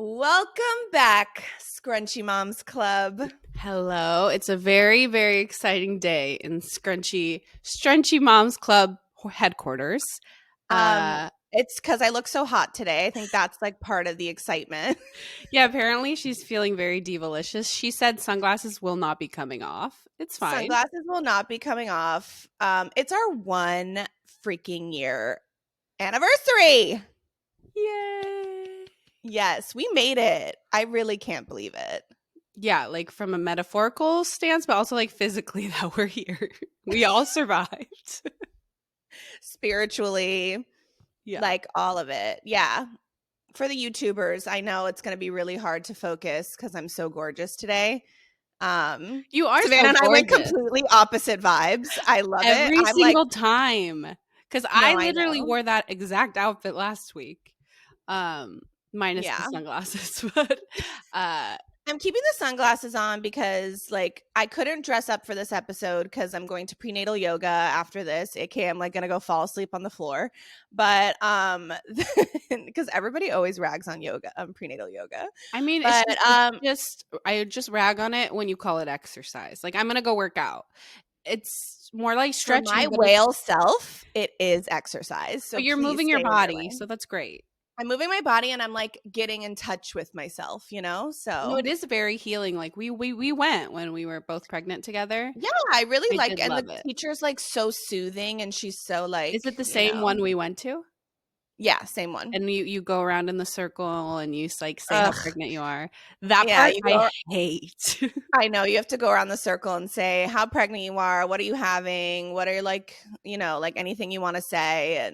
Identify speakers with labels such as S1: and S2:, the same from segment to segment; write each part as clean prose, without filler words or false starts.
S1: Welcome back, Scrunchy Moms Club.
S2: Hello. It's a very, very exciting day in Scrunchy Moms Club headquarters.
S1: It's because I look so hot today. I think that's like part of the excitement.
S2: Yeah, apparently she's feeling very divalicious. She said sunglasses will not be coming off. It's fine.
S1: Sunglasses will not be coming off. It's our 1 freaking year anniversary.
S2: Yay.
S1: Yes, we made it. I really can't believe it.
S2: Yeah, like from a metaphorical stance, but also like physically that we're here. We all survived.
S1: Spiritually, like all of it. Yeah. For the YouTubers, I know it's going to be really hard to focus because I'm so gorgeous today.
S2: You are
S1: Savannah
S2: so
S1: and I went
S2: gorgeous.
S1: completely opposite vibes. I love
S2: Every
S1: it.
S2: single time. Because I literally
S1: know.
S2: wore that exact outfit last week. Minus the sunglasses. But
S1: I'm keeping the sunglasses on because like I couldn't dress up for this episode because I'm going to prenatal yoga after this, aka I'm like gonna go fall asleep on the floor. But because everybody always rags on yoga, prenatal yoga.
S2: I mean,
S1: but
S2: I just rag on it when you call it exercise. Like I'm gonna go work out. It's more like stretching.
S1: For my whale self, it is exercise. So
S2: but you're moving your body, so that's great.
S1: I'm moving my body and I'm like getting in touch with myself, you know? So
S2: no, it is very healing. Like we went when we were both pregnant together.
S1: Yeah, I really like
S2: and
S1: the teacher's like so soothing and she's so like
S2: Is it the same one we went to?
S1: Yeah, same one.
S2: And you go around in the circle and you like say how pregnant you are. That part I hate.
S1: I know. You have to go around the circle and say how pregnant you are. What are you having? What are you like, you know, like anything you want to say.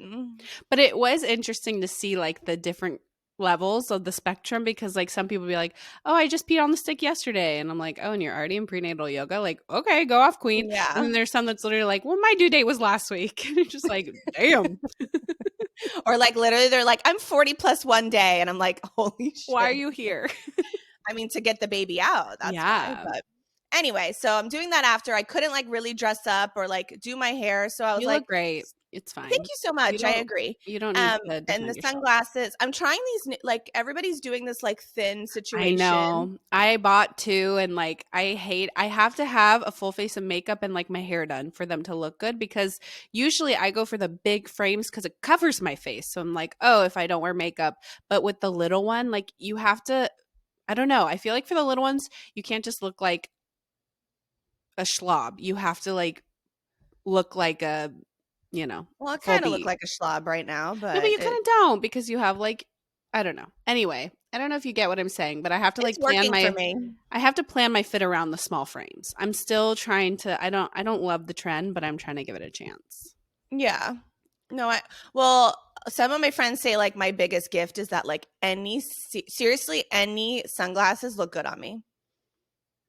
S2: But it was interesting to see like the different levels of the spectrum because like some people be like, oh, I just peed on the stick yesterday. And I'm like, oh, and you're already in prenatal yoga. Like, okay, go off, queen.
S1: Yeah.
S2: And then there's some that's literally like, well, my due date was last week. And you're just like, damn.
S1: Or like literally they're like, I'm 40 plus 1 day. And I'm like, holy shit.
S2: Why are you here?
S1: I mean, to get the baby out. That's why. But anyway, so I'm doing that after. I couldn't like really dress up or like do my hair. So I was
S2: you
S1: like,
S2: look great. It's fine.
S1: Thank you so much. I agree.
S2: You don't need to
S1: and the sunglasses. I'm trying these like everybody's doing this like thin situation.
S2: I know. I bought 2 and like I have to have a full face of makeup and like my hair done for them to look good because usually I go for the big frames because it covers my face. So I'm like, oh, if I don't wear makeup. But with the little one, like you have to, I don't know. I feel like for the little ones, you can't just look like a schlob. You have to like look like a, you know.
S1: Well, I kind of look like a schlob right now, but
S2: no, but you kind of don't because you have like, I don't know. Anyway, I don't know if you get what I'm saying, but I have to like plan I have to plan my fit around the small frames. I'm still trying to. I don't love the trend, but I'm trying to give it a chance.
S1: Yeah. No, well, some of my friends say like my biggest gift is that like seriously any sunglasses look good on me.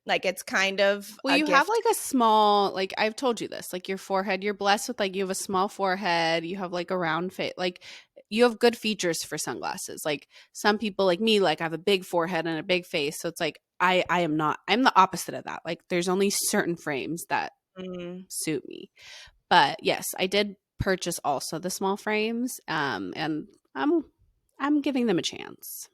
S1: Like it's kind of
S2: well, you have like a small, like I've told you this, like your forehead, you're blessed with like you have a small forehead, you have like a round face, like you have good features for sunglasses. Like some people like me, like I have a big forehead and a big face. So it's like I am not, I'm the opposite of that. Like there's only certain frames that suit me. But yes, I did purchase also the small frames. And I'm giving them a chance.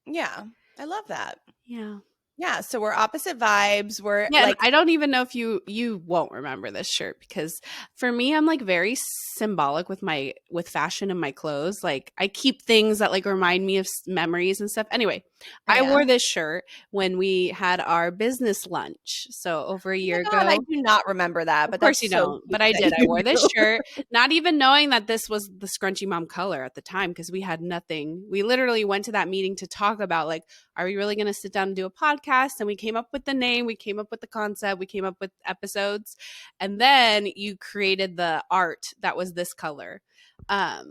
S1: Yeah. I love that.
S2: Yeah.
S1: Yeah, so we're opposite vibes. We're
S2: like I don't even know if you won't remember this shirt because for me I'm like very symbolic with fashion and my clothes. Like I keep things that like remind me of memories and stuff. Anyway, I wore this shirt when we had our business lunch. So over a year ago.
S1: I do not remember that, but
S2: of course you don't. But I did. I wore this shirt, not even knowing that this was the Scrunchy Mom color at the time because we had nothing. We literally went to that meeting to talk about like, are we really going to sit down and do a podcast? And we came up with the name, we came up with the concept, we came up with episodes, and then you created the art that was this color.
S1: I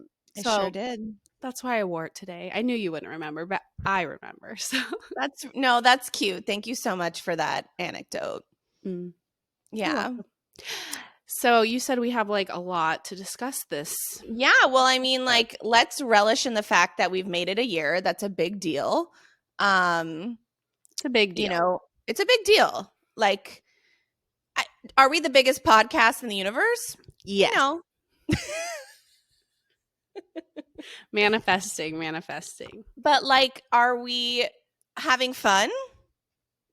S1: sure did.
S2: That's why I wore it today. I knew you wouldn't remember, but I remember. So
S1: that's cute. Thank you so much for that anecdote. Yeah.
S2: So you said we have like a lot to discuss this.
S1: Yeah. Well, I mean, like, let's relish in the fact that we've made it a year. That's a big deal.
S2: It's a big deal.
S1: You know, it's a big deal. Like, are we the biggest podcast in the universe?
S2: Yeah.
S1: You know.
S2: Manifesting.
S1: But like, are we having fun.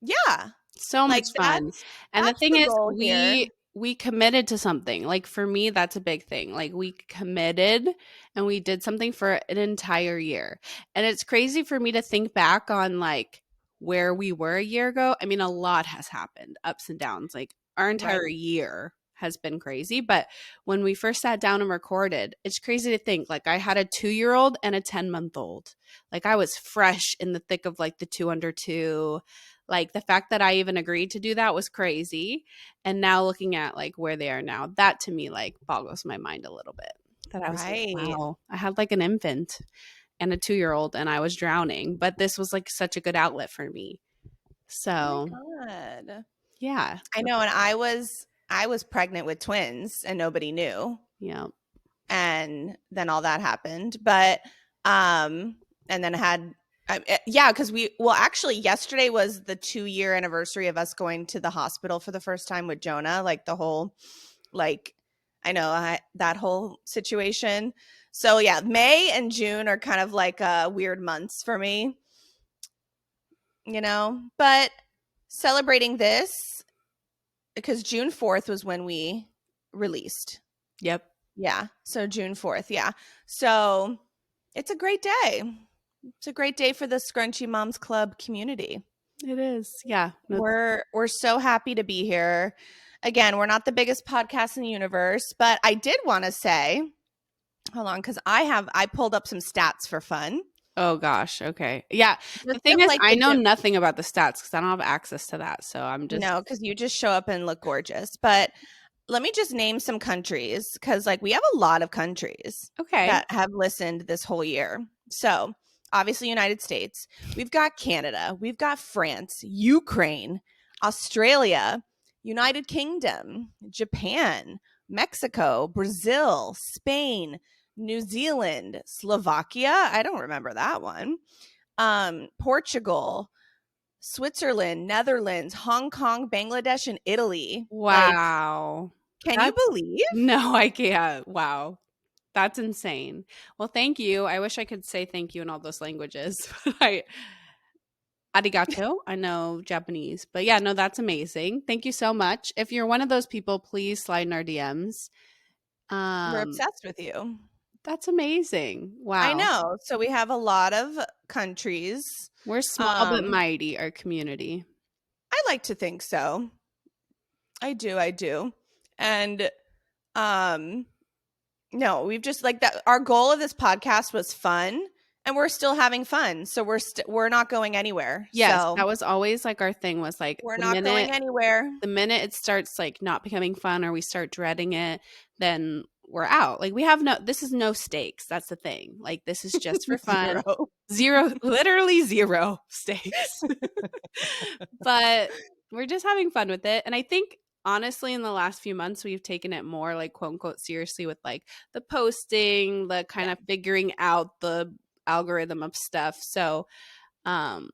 S1: Yeah.
S2: So much
S1: Like
S2: fun. And the
S1: that's
S2: thing
S1: the
S2: is,
S1: goal here.
S2: we committed to something. Like for me, that's a big thing. Like we committed and we did something for an entire year. And it's crazy for me to think back on like where we were a year ago. I mean, a lot has happened, ups and downs. Like our
S1: Right.
S2: entire year has been crazy. But when we first sat down and recorded, it's crazy to think like I had a 2-year-old and a 10-month-old. Like I was fresh in the thick of like the 2 under 2. Like the fact that I even agreed to do that was crazy. And now looking at like where they are now, that to me like boggles my mind a little bit. That I was like,
S1: Right.
S2: wow, I had like an infant and a 2-year-old and I was drowning, but this was like such a good outlet for me.
S1: Oh my
S2: So,
S1: God.
S2: yeah.
S1: I know. And I was pregnant with twins and nobody knew.
S2: Yeah.
S1: And then all that happened. But and then had yeah, because actually yesterday was the 2-year anniversary of us going to the hospital for the first time with Jonah, like the whole like I know that whole situation. So yeah, May and June are kind of like weird months for me, but celebrating this because June 4th was when we released.
S2: Yep.
S1: Yeah. So June 4th. Yeah. So it's a great day. It's a great day for the Scrunchy Moms Club community.
S2: It is. Yeah. No,
S1: We're so happy to be here. Again, we're not the biggest podcast in the universe, but I did want to say, hold on, because I pulled up some stats for fun.
S2: oh gosh. Okay. Yeah. The
S1: Just
S2: thing
S1: of
S2: is,
S1: like
S2: I know nothing about the stats because I don't have access to that. So I'm just.
S1: no, because you just show up and look gorgeous. But let me just name some countries because like we have a lot of countries
S2: Okay.
S1: that have listened this whole year. So obviously United States, we've got Canada, we've got France, Ukraine, Australia, United Kingdom, Japan, Mexico, Brazil, Spain, New Zealand, Slovakia, I don't remember that one, Portugal, Switzerland, Netherlands, Hong Kong, Bangladesh, and Italy. Like,
S2: Wow.
S1: can you
S2: That's
S1: believe?
S2: no, I can't. Wow. That's insane. Well, thank you. I wish I could say thank you in all those languages. I arigato. I know Japanese. But yeah, no, that's amazing. Thank you so much. If you're one of those people, please slide in our DMs.
S1: We're
S2: Um,
S1: obsessed with you.
S2: that's amazing.
S1: I
S2: Wow.
S1: know. So we have a lot of countries.
S2: We're small but
S1: Um,
S2: mighty, our community.
S1: I like to think so. I do. And um no, we've just like that our goal of this podcast was fun and we're still having fun. So we're not going anywhere.
S2: Yes,
S1: So
S2: that was always like our thing was like
S1: we're not going anywhere.
S2: the minute it starts like not becoming fun or we start dreading it, then we're out. Like we have this is no stakes. That's the thing. Like this is just for fun.
S1: Zero.
S2: Zero, literally zero stakes. But we're just having fun with it. And I think honestly in the last few months we've taken it more like quote unquote seriously with like the posting, the kind of figuring out the algorithm of stuff. So um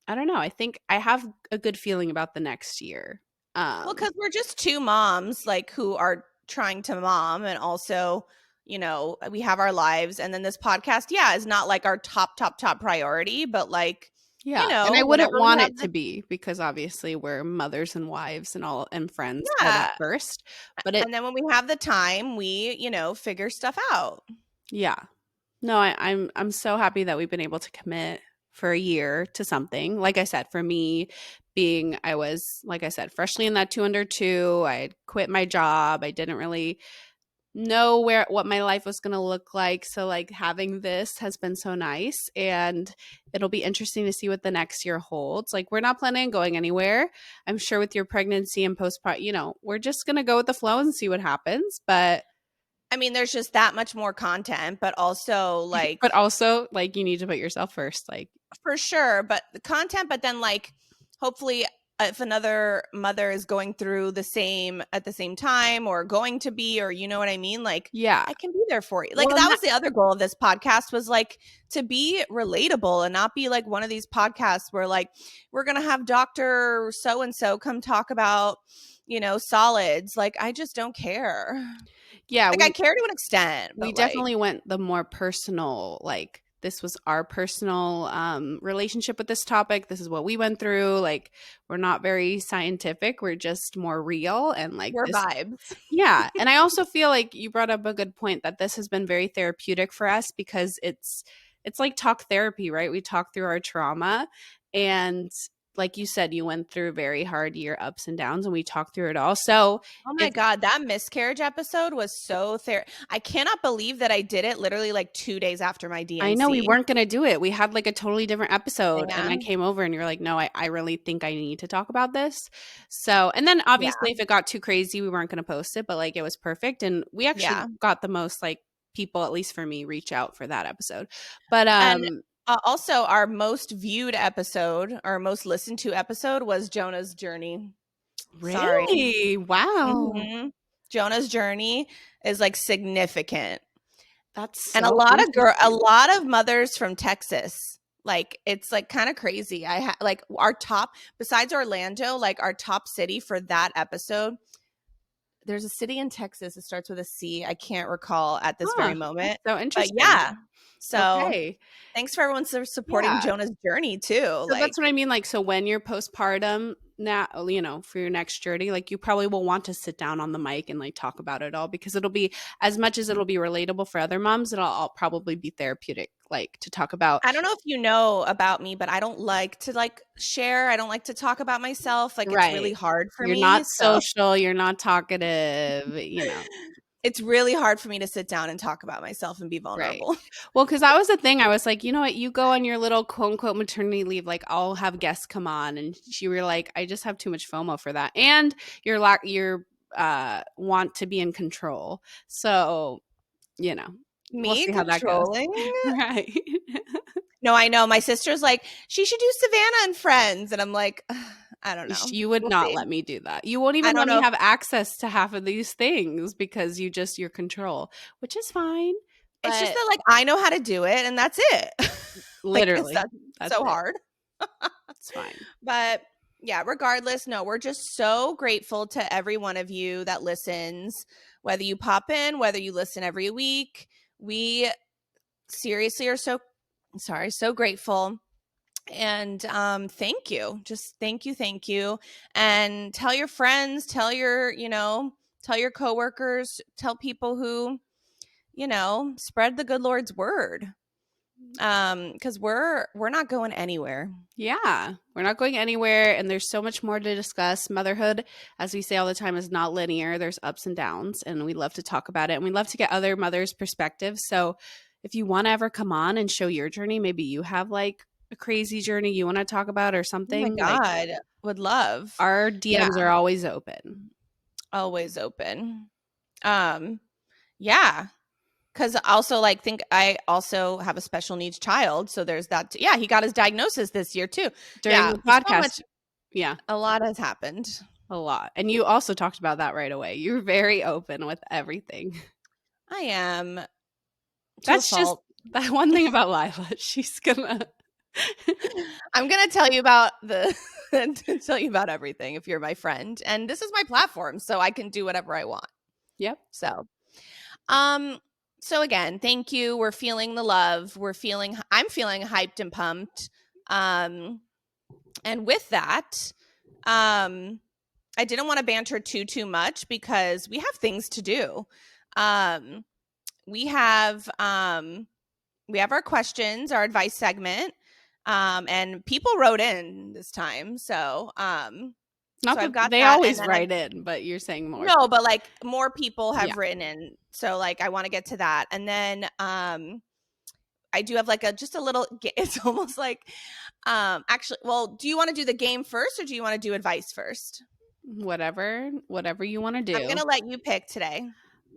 S2: I don't know. I think I have a good feeling about the next year.
S1: Well, because we're just two moms, like who are trying to mom, and also, we have our lives, and then this podcast, yeah, is not like our top priority, but like,
S2: Yeah. And I wouldn't
S1: whenever we
S2: want
S1: have
S2: it to
S1: the
S2: be because obviously we're mothers and wives and all and friends head up
S1: yeah,
S2: first. But it
S1: and then when we have the time, we figure stuff out.
S2: yeah. No, I'm so happy that we've been able to commit for a year to something. Like I said, for me, being I was like I said, freshly in that 2 under 2. I had quit my job. I didn't really know what my life was going to look like. So like having this has been so nice and it'll be interesting to see what the next year holds. Like we're not planning on going anywhere. I'm sure with your pregnancy and postpartum, we're just going to go with the flow and see what happens, but
S1: I mean, there's just that much more content, but also
S2: but
S1: like
S2: also like you need to put yourself first like
S1: for sure, but the content, but then like hopefully if another mother is going through the same at the same time or going to be or you know what I mean, like
S2: yeah.
S1: I can be there for you. Like
S2: Well,
S1: that was the other goal of this podcast was like to be relatable and not be like one of these podcasts where like we're going to have Dr. so and so come talk about solids. Like I just don't care.
S2: yeah,
S1: Like I care to an extent,
S2: we
S1: but like
S2: definitely went the more personal like this was our personal relationship with this topic. This is what we went through. Like, we're not very scientific. We're just more real. And like
S1: We're
S2: this,
S1: vibes.
S2: yeah. And I also feel like you brought up a good point that this has been very therapeutic for us because it's like talk therapy, right? We talk through our trauma, and like you said, you went through a very hard year, ups and downs, and we talked through it all. So
S1: Oh my
S2: if
S1: God, that miscarriage episode was so I cannot believe that I did it literally like 2 days after my
S2: I know we
S1: DNC.
S2: weren't going to do it. We had like a totally different episode, and I
S1: Yeah.
S2: came over and you're like, no, I really think I need to talk about this. So, and then
S1: Yeah.
S2: obviously if it got too crazy, we weren't going to post it, but like it was perfect. And we actually
S1: Yeah.
S2: got the most like people, at least for me, reach out for that episode. But
S1: And also, our most viewed episode, our most listened to episode was Jonah's Journey. Sorry.
S2: really? Wow.
S1: Mhm. Jonah's Journey is like significant.
S2: That's
S1: And a
S2: so
S1: lot of a
S2: interesting.
S1: lot of mothers from Texas. Like it's like kind of crazy. Like our top, besides Orlando, like our top city for that episode. There's a city in Texas that starts with a C. I can't recall at this very
S2: Huh, that's
S1: moment.
S2: so
S1: But
S2: interesting.
S1: yeah. So
S2: Okay.
S1: thanks for everyone for supporting
S2: Yeah.
S1: Jonah's journey too.
S2: So that's what I
S1: Like,
S2: mean. Like, so when you're postpartum now, you know, for your next journey, like you probably will want to sit down on the mic and like talk about it all because it'll be as much as it'll be relatable for other moms, it'll all probably be therapeutic, like to talk about.
S1: I don't know if you know about me, but I don't like to like share. I don't like to talk about myself. Like it's really
S2: Right.
S1: hard for
S2: You're
S1: me.
S2: not
S1: So
S2: social, you're not talkative, you know.
S1: it's really hard for me to sit down and talk about myself and be
S2: Right.
S1: vulnerable.
S2: Well, because that was the thing. I was like, you know what? You go on your little quote unquote maternity leave. Like, I'll have guests come on, and she were like, I just have too much FOMO for that, and you're want to be in control. So, you know, we'll
S1: Me
S2: see how that goes.
S1: controlling?
S2: Right.
S1: No, I know. My sister's like, she should do Savannah and Friends. And I'm like, I don't know.
S2: You would
S1: We'll
S2: not
S1: see.
S2: let me do that. You won't
S1: I
S2: even
S1: don't
S2: let me
S1: know.
S2: have access to half of these things because your control, which is fine.
S1: It's just
S2: But
S1: that like I know how to do it and that's it. Like it's
S2: literally,
S1: that
S2: that's
S1: so
S2: it.
S1: hard.
S2: It's fine.
S1: But yeah, regardless, no, we're just so grateful to every one of you that listens, whether you pop in, whether you listen every week. We seriously are so grateful. And thank you. Just thank you. And tell your friends, tell your coworkers, tell people who, spread the good Lord's word. Because we're not going anywhere.
S2: Yeah, we're not going anywhere, and there's so much more to discuss. Motherhood, as we say all the time, is not linear. There's ups and downs, and we love to talk about it, and we love to get other mothers' perspectives. So if you want to ever come on and show your journey, maybe you have like a crazy journey you want to talk about or
S1: Oh my
S2: something, like
S1: God. Would love.
S2: our
S1: Yeah.
S2: DMs are always open.
S1: Always open. Yeah. Because also, like, think I also have a special needs child, so there's that. Yeah, he got his diagnosis this year too.
S2: During
S1: Yeah,
S2: the
S1: so
S2: podcast.
S1: much.
S2: Yeah,
S1: A lot has happened.
S2: a lot. And you also talked about that right away. You're very open with everything.
S1: I am.
S2: That's just that one thing about Lila. She's gonna.
S1: I'm gonna tell you about tell you about everything if you're my friend, and this is my platform, so I can do whatever I want.
S2: Yep.
S1: So, so again, thank you. We're feeling the love. I'm feeling hyped and pumped. And with that, I didn't want to banter too much because we have things to do. We have our questions, our advice segment. And people wrote in this time. So,
S2: Not
S1: so I've
S2: that
S1: got
S2: they
S1: that.
S2: always write in, but you're saying more.
S1: No, but like more people have
S2: Yeah.
S1: written in. So like I want to get to that. And then I do have like just a little it's almost like actually, well, do you want to do the game first or do you want to do advice first?
S2: Whatever you want to do.
S1: I'm going to let you pick today.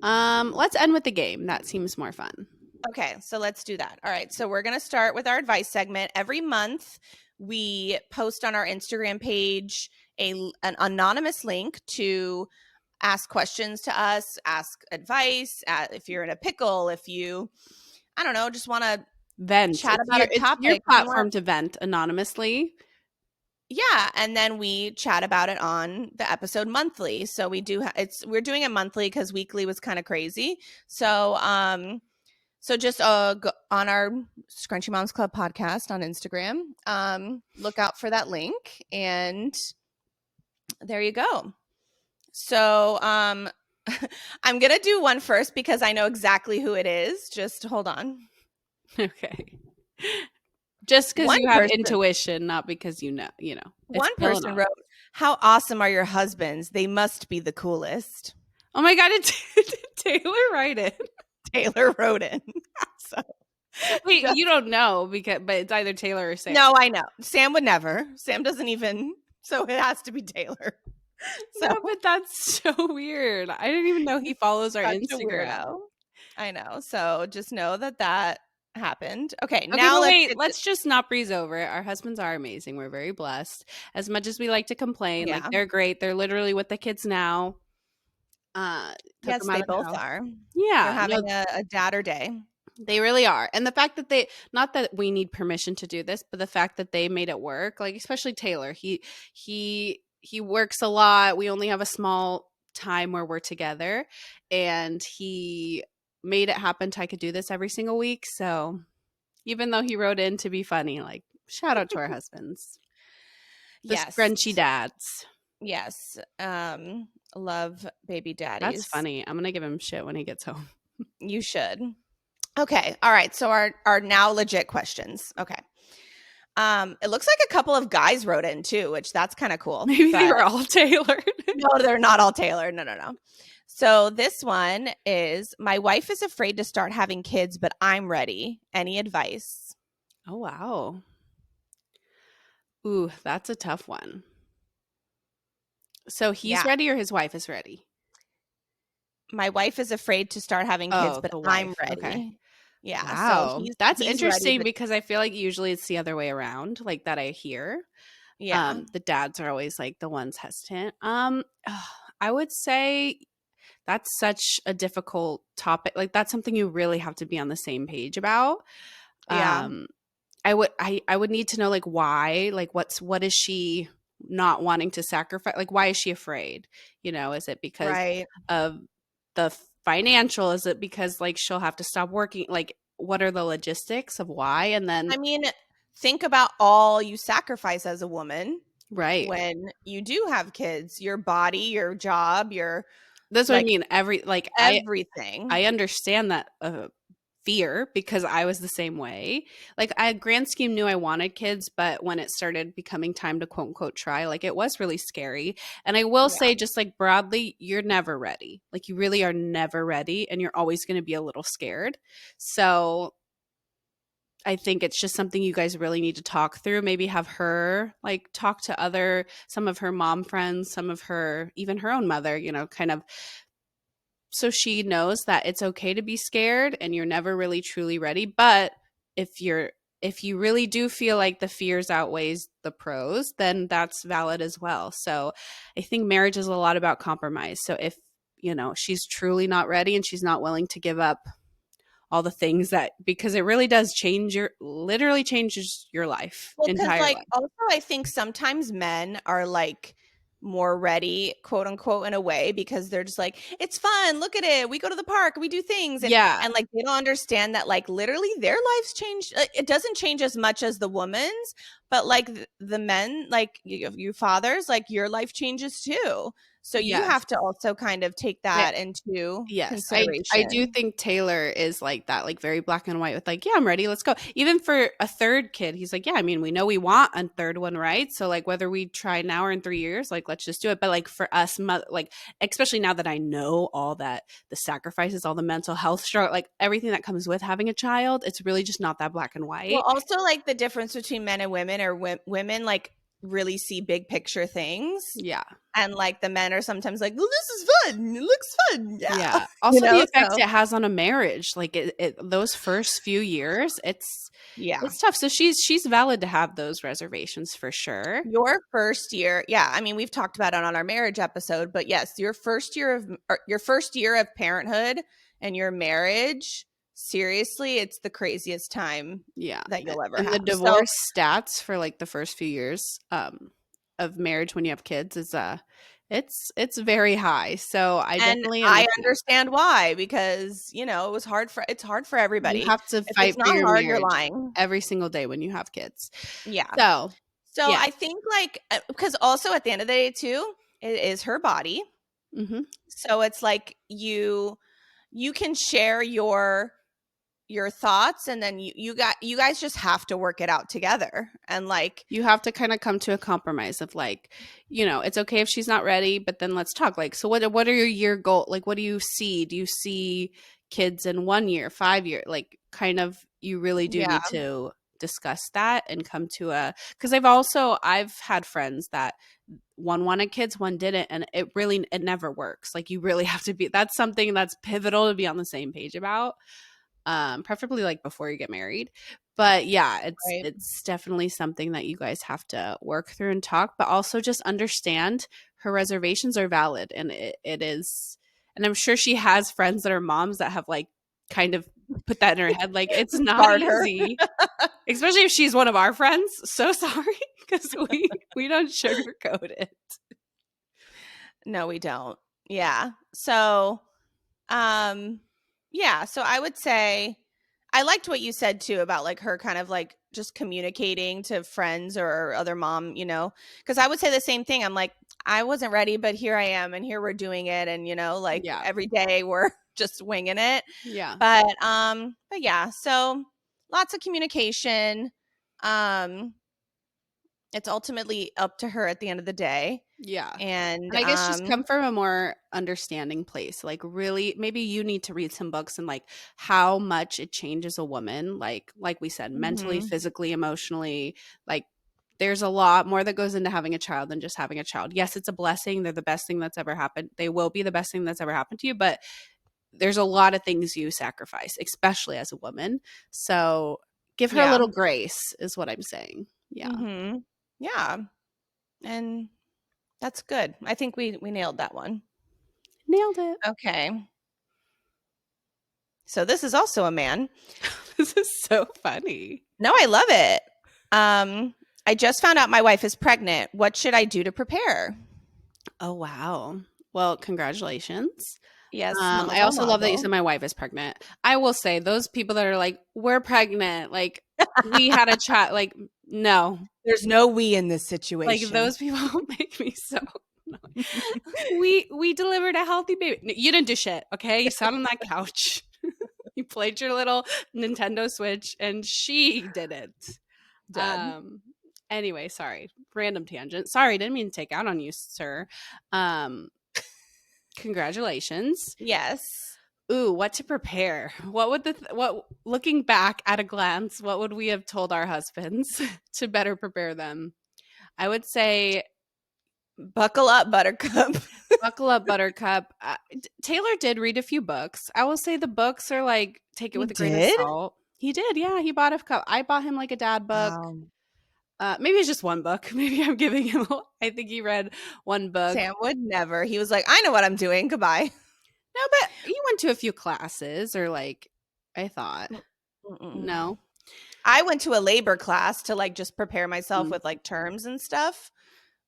S2: Let's end with the game. That seems more fun.
S1: Okay, so let's do that. All right, so we're going to start with our advice segment. Every month we post on our Instagram page an anonymous link to ask questions to us, ask advice, if you're in a pickle, if you, I don't know, just want to
S2: vent.
S1: chat about a topic.
S2: It's your platform to vent anonymously.
S1: Yeah, and then we chat about it on the episode monthly. So we do we're doing it monthly because weekly was kind of crazy. So So just go on our Scrunchy Moms Club podcast on Instagram. Look out for that link, and there you go. So I'm gonna do one first because I know exactly who it is. Just hold on.
S2: Okay. Just because
S1: One
S2: you have
S1: person,
S2: intuition, not because you know. It's
S1: one person
S2: Illinois.
S1: wrote, "How awesome are your husbands? They must be the coolest."
S2: Oh my God, it's Taylor write it.
S1: Taylor wrote in. So
S2: Wait,
S1: just,
S2: you don't know but it's either Taylor or Sam.
S1: no, I know. Sam would never. Sam doesn't even. So it has to be Taylor. So
S2: No, but that's so weird. I didn't even know he follows our
S1: such a
S2: Instagram.
S1: weirdo. I know. So just know that happened. Okay,
S2: Okay,
S1: now
S2: but
S1: let's
S2: wait,
S1: get
S2: let's just not breeze over it. Our husbands are amazing. We're very blessed. As much as we like to complain, like
S1: yeah.
S2: they're great. They're literally with the kids now. Took
S1: Yes,
S2: them out
S1: they
S2: of the
S1: both
S2: house.
S1: are. They're
S2: Yeah, no,
S1: having a dadder day.
S2: they really are. And the fact that not that we need permission to do this, but the fact that they made it work, like especially Taylor, he works a lot. We only have a small time where we're together, and he made it happen to I could do this every single week. So even though he wrote in to be funny, like shout out to our husbands, the
S1: Yes.
S2: scrunchy dads.
S1: Yes. Love baby
S2: That's
S1: daddies.
S2: funny. I'm gonna give him shit when he gets home.
S1: You should. Okay. All right. So our now legit questions. Okay. It looks like a couple of guys wrote in too, which that's kind of cool.
S2: Maybe they
S1: But
S2: were all tailored.
S1: no, they're not all tailored. No, no, no. So this one is, my wife is afraid to start having kids, but I'm ready. Any advice?
S2: Oh wow. Ooh, that's a tough one. So he's
S1: Yeah.
S2: ready or his wife is ready?
S1: My wife is afraid to start having kids,
S2: Oh,
S1: but
S2: the
S1: I'm
S2: wife. Okay.
S1: ready. Yeah. So
S2: Wow. That's
S1: he's ready,
S2: interesting
S1: but
S2: because I feel like usually it's the other way around, like that I hear.
S1: yeah.
S2: The dads are always like the ones hesitant. I would say that's such a difficult topic. Like that's something you really have to be on the same page about.
S1: Yeah.
S2: Um, I would need to know like why, like what is she not wanting to sacrifice? Like why is she afraid? Is it because
S1: Right.
S2: of the financial? Is it because like she'll have to stop working? Like what are the logistics of why? And then
S1: I mean, think about all you sacrifice as a woman
S2: right.
S1: when you do have kids, your body, your job, your
S2: That's what I
S1: like
S2: mean. I
S1: everything.
S2: understand that fear because I was the same way. Like I grand scheme knew I wanted kids, but when it started becoming time to quote unquote try, like it was really scary. And I will
S1: Yeah.
S2: say just like broadly, you're never ready. Like you really are never ready and you're always going to be a little scared. So I think it's just something you guys really need to talk through. Maybe have her like talk to some of her mom friends, some of her, even her own mother, kind of so she knows that it's okay to be scared and you're never really truly ready. But if you really do feel like the fears outweighs the pros, then that's valid as well. So I think marriage is a lot about compromise. So if she's truly not ready and she's not willing to give up all the things that because it really does literally changes your life,
S1: Well, because
S2: entire
S1: like
S2: life.
S1: also I think sometimes men are like more ready, quote unquote, in a way, because they're just like, it's fun, look at it, we go to the park, we do things, and
S2: Yeah.
S1: like they don't understand that like literally their lives change. It doesn't change as much as the woman's, but like the men, like you fathers, like your life changes too. So you
S2: Yes.
S1: have to also kind of take that into
S2: Yes, I do
S1: consideration.
S2: think Taylor is like that, like very black and white with like, yeah, I'm ready, let's go. Even for a third kid, he's like, yeah, I mean, we know we want a third one, right? So like whether we try now or in 3 years, like let's just do it. But like for us, like especially now that I know all that the sacrifices, all the mental health struggle, like everything that comes with having a child, it's really just not that black and
S1: Well,
S2: white.
S1: also like the difference between men and women, or women like really see big picture things,
S2: Yeah.
S1: and like the men are sometimes like, well, this is fun, it looks fun, yeah.
S2: Yeah. Also the effects
S1: So
S2: it has on a marriage, like those first few years,
S1: yeah,
S2: it's tough. So she's valid to have those reservations for sure.
S1: your first year, yeah, I mean we've talked about it on our marriage episode, but yes, your first year of parenthood and your marriage, seriously, it's the craziest time
S2: Yeah.
S1: that you'll ever
S2: And the
S1: have. So
S2: divorce stats for like the first few years of marriage when you have kids is It's very high. So I
S1: And
S2: definitely
S1: I
S2: understand.
S1: understand why, because, it's hard for
S2: You
S1: everybody.
S2: have to
S1: If it's
S2: fight for
S1: not
S2: your
S1: hard, you're
S2: marriage
S1: lying.
S2: every single day when you have kids.
S1: Yeah.
S2: So,
S1: So
S2: yeah.
S1: I think like because also at the end of the day too, it is her body.
S2: Mhm.
S1: So it's like you can share your thoughts, and then you guys just have to work it out together. And like,
S2: You have to kind of come to a compromise of like, it's okay if she's not ready, but then let's talk. Like, so what are your goal? Like, what do you see? Do you see kids in 1 year, 5 year? Like, kind of, you really do
S1: yeah,
S2: need to discuss that and come to because I've had friends that one wanted kids, one didn't, and it never works. Like, you really have to that's something that's pivotal to be on the same page about, preferably like before you get married. But yeah,
S1: right.
S2: it's definitely something that you guys have to work through and talk, but also just understand her reservations are valid, and it is. And I'm sure she has friends that are moms that have like kind of put that in her head, like it's not
S1: Scarred her.
S2: easy, especially if she's one of our friends. So sorry, because we don't sugarcoat it.
S1: No, we don't. Yeah. So, um, yeah. So I would say I liked what you said too about like her kind of like just communicating to friends or other mom, because I would say the same thing. I'm like, I wasn't ready, but here I am, and here we're doing it, and like
S2: Yeah,
S1: every day we're just winging it.
S2: yeah,
S1: But yeah. So lots of communication. Um, it's ultimately up to her at the end of the day,
S2: yeah.
S1: and
S2: And I guess just come from a more understanding place. Like, really, maybe you need to read some books and like how much it changes a woman. Like we said, mentally,
S1: mhm.
S2: physically, emotionally. Like, there's a lot more that goes into having a child than just having a child. Yes, it's a blessing. They're the best thing that's ever happened. They will be the best thing that's ever happened to you. But there's a lot of things you sacrifice, especially as a woman. So give her a
S1: Yeah.
S2: little grace, is what I'm saying. Yeah.
S1: Mhm. Yeah. And that's good. I think we nailed that one.
S2: Nailed it.
S1: Okay. So this is also a man.
S2: This is so funny.
S1: No, I love it. I just found out my wife is pregnant. What should I do to prepare?
S2: Oh, wow. Well, congratulations.
S1: Yes,
S2: I
S1: mazel
S2: also love that you said
S1: mazel.
S2: my wife is pregnant. I will say those people that are like, we're pregnant, like we had a child, like, no,
S1: There's no we in this
S2: like
S1: situation.
S2: those people make me so we delivered a healthy baby. No, you didn't do shit, okay? You sat on that couch. You played your little Nintendo Switch and she didn't.
S1: Dead.
S2: Um anyway, sorry. Random tangent. Sorry, didn't mean to take out on you, sir. Um Congratulations.
S1: Yes.
S2: Ooh, what to prepare? What would what looking back at a glance, what would we have told our husbands to better prepare them? I would say
S1: Buckle up, buttercup.
S2: buckle up, Buttercup. Taylor did read a few books. I will say the books are like take it
S1: You
S2: with a grain of
S1: did?
S2: salt. He did, yeah. He bought a cup. I bought him like a dad book.
S1: Wow.
S2: Maybe it's just one book. Maybe I'm giving him. I think he read one book.
S1: Sam would never. He was like, I know what I'm doing. Goodbye.
S2: No, but he went to a few classes, or like I thought.
S1: Mm-mm.
S2: No.
S1: I went to a labor class to like just prepare myself
S2: Mm.
S1: with like terms and stuff.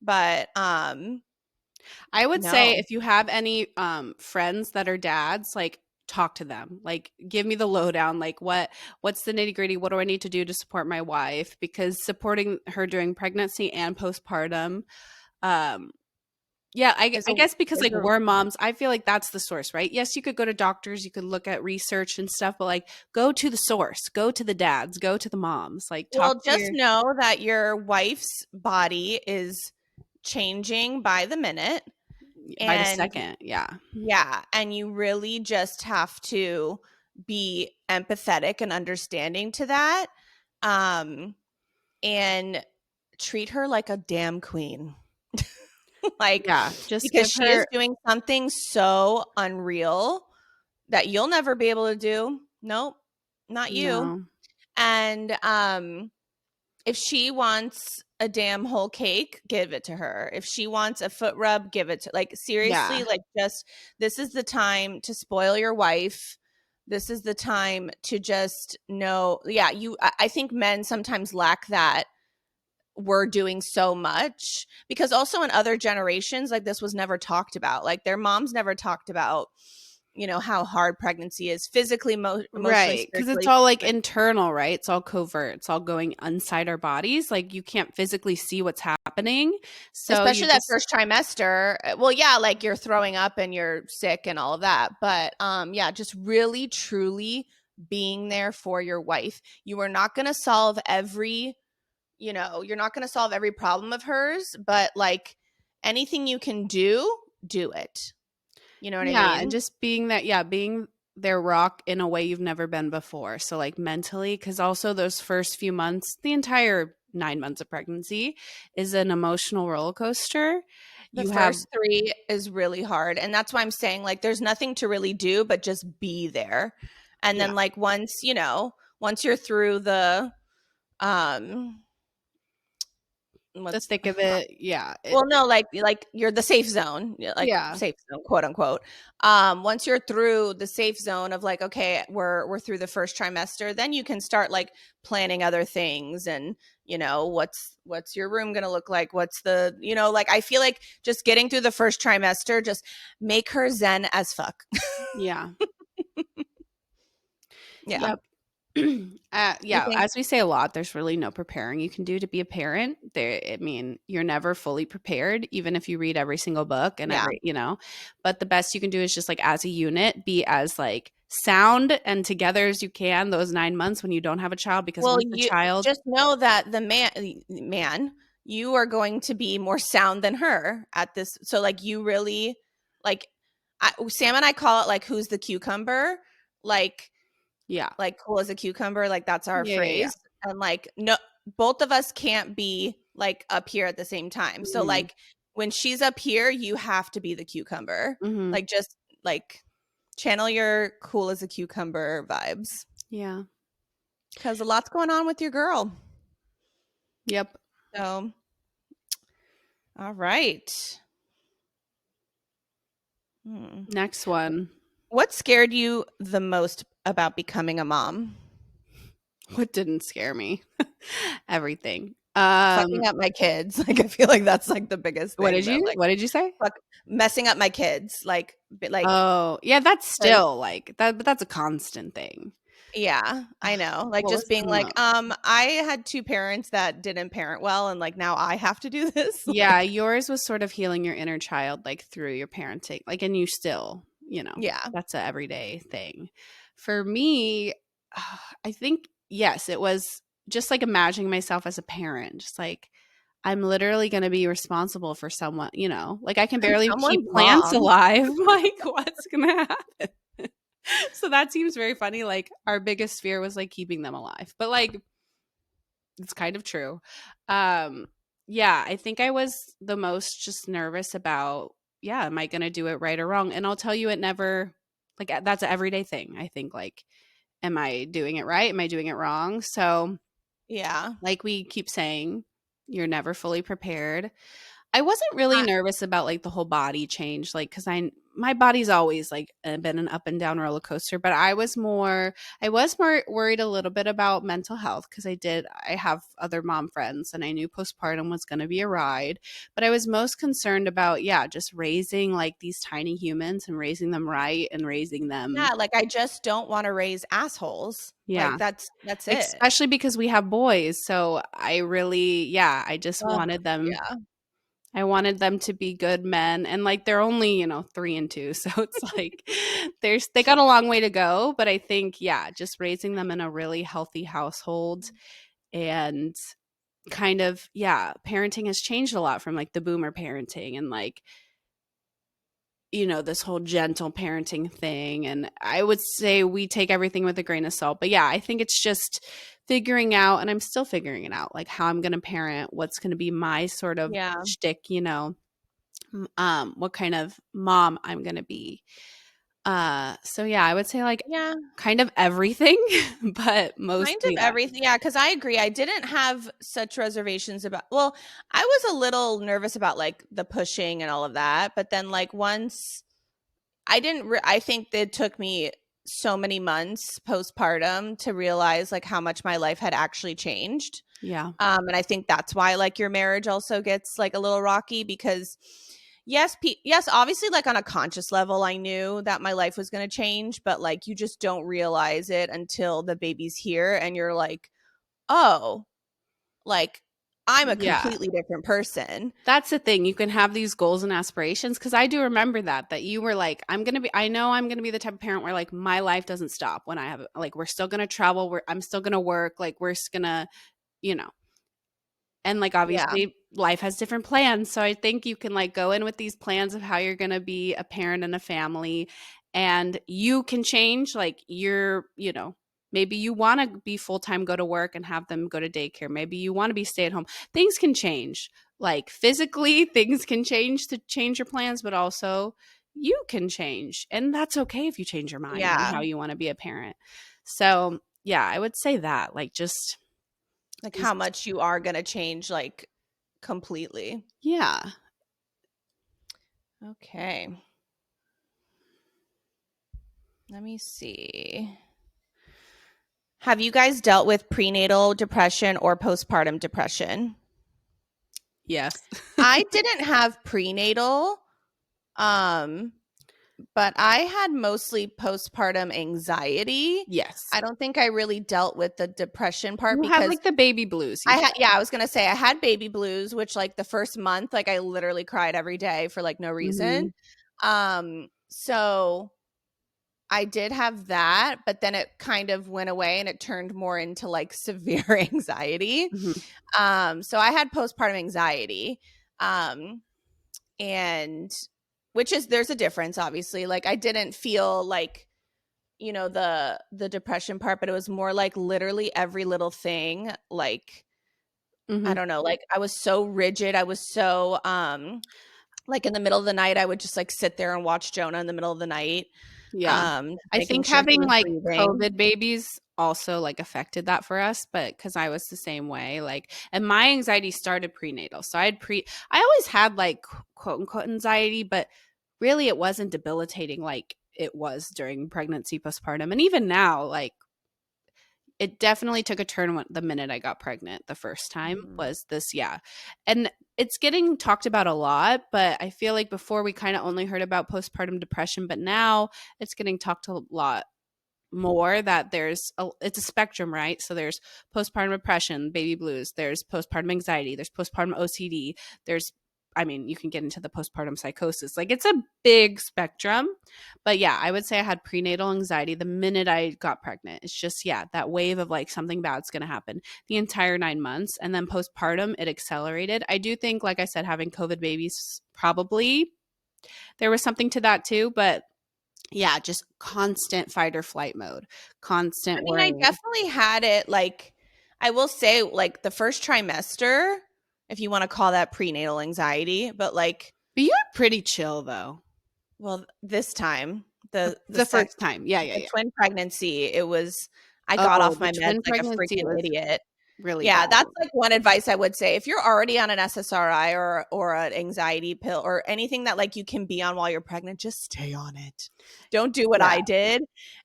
S1: But
S2: I would say
S1: no.
S2: if you have any friends that are dads, like talk to them. Like give me the lowdown. Like what's the nitty-gritty? What do I need to do to support my wife? Because supporting her during pregnancy and postpartum, um yeah,
S1: Is
S2: I
S1: a
S2: guess because
S1: is
S2: like
S1: a
S2: we're moms, I feel like that's the source, right? Yes, you could go to doctors, you could look at research and stuff, but like go to the source, go to the dads, go to the moms, like talk
S1: well,
S2: to
S1: just
S2: your
S1: know that your wife's body is changing by the minute.
S2: by the
S1: And
S2: second. Yeah.
S1: yeah, and you really just have to be empathetic and understanding to that. Um, and treat her like a damn queen. Like,
S2: Yeah. Just
S1: because
S2: give
S1: she is
S2: her
S1: doing something so unreal that you'll never be able to do. Nope, not you.
S2: no.
S1: And if she wants a damn whole cake, give it to her. If she wants a foot rub, give it to, like, seriously,
S2: Yeah.
S1: like, just this is the time to spoil your wife. This is the time to just know. Yeah, I think men sometimes lack that were doing so much, because also in other generations, like this was never talked about. Like their moms never talked about, how hard pregnancy is physically, emotionally,
S2: Right, because it's
S1: spiritually.
S2: all like
S1: Like,
S2: internal, right? It's all covert. It's all going inside our bodies. Like you can't physically see what's happening. So you
S1: especially that
S2: just
S1: first trimester. Well, yeah, like you're throwing up and you're sick and all of that. But yeah, just really truly being there for your wife. You are not going to solve every, you're not going to solve every problem of hers, but like anything you can do it. You know what I
S2: yeah, and
S1: mean?
S2: just being that, yeah, being their rock in a way you've never been before. So like mentally, because also those first few months, the entire 9 months of pregnancy is an emotional roller coaster.
S1: The
S2: You have
S1: first 3 is really hard, and that's why I'm saying, like, there's nothing to really do but just be there. And
S2: yeah,
S1: then, like, once you're through um
S2: the
S1: what's
S2: thick of it. Yeah,
S1: well, no, like you're the safe zone, yeah, like
S2: yeah.
S1: safe zone, quote unquote. Once you're through the safe zone of like, okay, we're through the first trimester, then you can start like planning other things, and what's your room gonna look like? What's the like I feel like just getting through the first trimester, just make her zen as fuck.
S2: Yeah.
S1: Yeah,
S2: Yep.
S1: I
S2: Yeah,
S1: think.
S2: as we say a lot, there's really no preparing you can do to be a parent. There, I mean, you're never fully prepared, even if you read every single book and
S1: Yeah.
S2: but the best you can do is just like as a unit, be as like sound and together as you can those 9 months when you don't have a child, because
S1: Well,
S2: once the
S1: you
S2: child,
S1: just know that the man, you are going to be more sound than her at this. So like you really like Sam and I call it like who's the cucumber? Like
S2: yeah.
S1: cool as a cucumber, like that's our
S2: Yeah, yeah, yeah.
S1: phrase. And like no, both of us can't be like up here at the same time. So
S2: Mhm.
S1: like when she's up here, you have to be the cucumber.
S2: Mhm.
S1: Like just like channel your cool as a cucumber vibes,
S2: Yeah.
S1: cuz a lot's going on with your girl.
S2: Yep.
S1: So, all right. Hmm.
S2: Next one.
S1: What scared you the most about becoming a mom?
S2: What didn't scare me? Everything.
S1: Fucking up my kids. Like I feel like that's like the biggest
S2: What
S1: thing
S2: did
S1: that
S2: you
S1: like
S2: what did you say?
S1: fuck messing up my kids. Like
S2: Oh, yeah, that's
S1: 'cause
S2: still like that, but that's a constant thing.
S1: yeah, I know. Like
S2: What
S1: just
S2: was
S1: being
S2: the
S1: like,
S2: most?
S1: I had 2 parents that didn't parent well, and like now I have to do this.
S2: Yeah,
S1: Like
S2: yours was sort of healing your inner child, like through your parenting, like, and you still,
S1: yeah.
S2: that's a everyday thing. For me, I think yes, it was just like imagining myself as a parent, just like I'm literally going to be responsible for someone, like I can
S1: I'm
S2: barely keep
S1: someone's
S2: plants
S1: mom.
S2: alive. Like, what's going to happen? So that seems very funny. Like, our biggest fear was like keeping them alive, but like, it's kind of true. Um, yeah, I think I was the most just nervous about, yeah, am I going to do it right or wrong? And I'll tell you, it never, like, that's an everyday thing. I think, like, am I doing it right? Am I doing it wrong? So,
S1: Yeah.
S2: like we keep saying, you're never fully prepared. I wasn't really
S1: I
S2: nervous about, like, the whole body change, like, because my body's always, like, been an up and down roller coaster, but I was more worried a little bit about mental health because I have other mom friends, and I knew postpartum was gonna be a ride, but I was most concerned about, yeah, just raising, like, these tiny humans and raising them right and raising them.
S1: yeah, like I just don't wanna raise assholes. Like
S2: Yeah,
S1: that's it.
S2: especially because we have boys, so I really, yeah, I just
S1: Ugh,
S2: wanted them
S1: yeah.
S2: I wanted them to be good men, and, like, they're only, 3 and 2, so it's like they got a long way to go, but I think, yeah, just raising them in a really healthy household and kind of, yeah, parenting has changed a lot from, like, the boomer parenting and, like, this whole gentle parenting thing, and I would say we take everything with a grain of salt, but, yeah, I think it's just figuring out, and I'm still figuring it out, like, how I'm gonna parent, what's gonna be my sort of
S1: Yeah.
S2: shtick, what kind of mom I'm gonna be. So yeah, I would say like
S1: Yeah.
S2: kind of everything, but
S1: Kind of
S2: mostly that.
S1: everything. Yeah, because I agree. I didn't have such reservations about, well, I was a little nervous about like the pushing and all of that. But then, like, once I think it took me so many months postpartum to realize like how much my life had actually changed.
S2: Yeah.
S1: And I think that's why like your marriage also gets like a little rocky because yes, obviously like on a conscious level I knew that my life was going to change, but like you just don't realize it until the baby's here and you're like, "Oh, like I'm a
S2: Yeah.
S1: completely different person."
S2: That's the thing. You can have these goals and aspirations because I do remember that you were like, I know I'm going to be the type of parent where like my life doesn't stop when I have, like, we're still going to travel. I'm still going to work. Like, we're just going to, you know, and like
S1: Yeah.
S2: obviously life has different plans. So I think you can like go in with these plans of how you're going to be a parent and a family, and you can change. Like, maybe you want to be full-time, go to work and have them go to daycare. Maybe you want to be stay at home. Things can change. Like physically, things can change to change your plans, but also you can change. And that's okay if you change your mind on
S1: Yeah.
S2: how you want to be a parent. So yeah, I would say that like
S1: Like how
S2: just
S1: much you are going to change like completely.
S2: yeah.
S1: Okay. Let me see. Have you guys dealt with prenatal depression or postpartum depression?
S2: Yes.
S1: I didn't have prenatal, um, but I had mostly postpartum anxiety.
S2: Yes.
S1: I don't think I really dealt with the depression part
S2: You had
S1: because
S2: like the baby blues, you said.
S1: I was gonna say I had baby blues, which like the first month, like I literally cried every day for like no reason.
S2: Mhm.
S1: So I did have that, but then it kind of went away and it turned more into like severe anxiety.
S2: Mhm.
S1: So I had postpartum anxiety. Um, and which is there's a difference, obviously. Like I didn't feel like, the depression part, but it was more like literally every little thing. Like, I
S2: Mhm.
S1: don't know, like I was so rigid. I was so like in the middle of the night, I would just like sit there and watch Jonah in the middle of the night,
S2: Yeah. I
S1: making
S2: think
S1: sure he
S2: having
S1: was
S2: like
S1: breathing.
S2: COVID babies also like affected that for us, but cuz I was the same way, like, and my anxiety started prenatal. So I always had like quote unquote anxiety, but really it wasn't debilitating like it was during pregnancy, postpartum, and even now like it definitely took a turn the minute I got pregnant the first time
S1: Mhm.
S2: was this, yeah. And it's getting talked about a lot, but I feel like before we kind of only heard about postpartum depression, but now it's getting talked a lot more that it's a spectrum, right? So there's postpartum depression, baby blues, there's postpartum anxiety, there's postpartum OCD, there's, I mean, you can get into the postpartum psychosis. Like, it's a big spectrum. But yeah, I would say I had prenatal anxiety the minute I got pregnant. It's just, yeah, that wave of like something bad's going to happen the entire 9 months. And then postpartum, it accelerated. I do think, like I said, having COVID babies probably there was something to that too. But yeah, just constant fight or flight mode,
S1: I
S2: constant
S1: mean, I
S2: worry.
S1: definitely had it, like, I will say, like, the first trimester, if you wanna call that prenatal anxiety, but, like,
S2: But you're pretty chill though.
S1: well, this time, the
S2: The
S1: sec
S2: first time. Yeah, yeah,
S1: the
S2: yeah.
S1: twin pregnancy, it was I got
S2: Oh,
S1: off
S2: the
S1: my meds
S2: twin
S1: like a
S2: pregnancy
S1: freaking
S2: was
S1: idiot.
S2: really
S1: Yeah,
S2: bad.
S1: that's like one advice I would say. If you're already on an SSRI or an anxiety pill or anything that like you can be on while you're pregnant, just stay on it. Don't do what
S2: Yeah.
S1: I did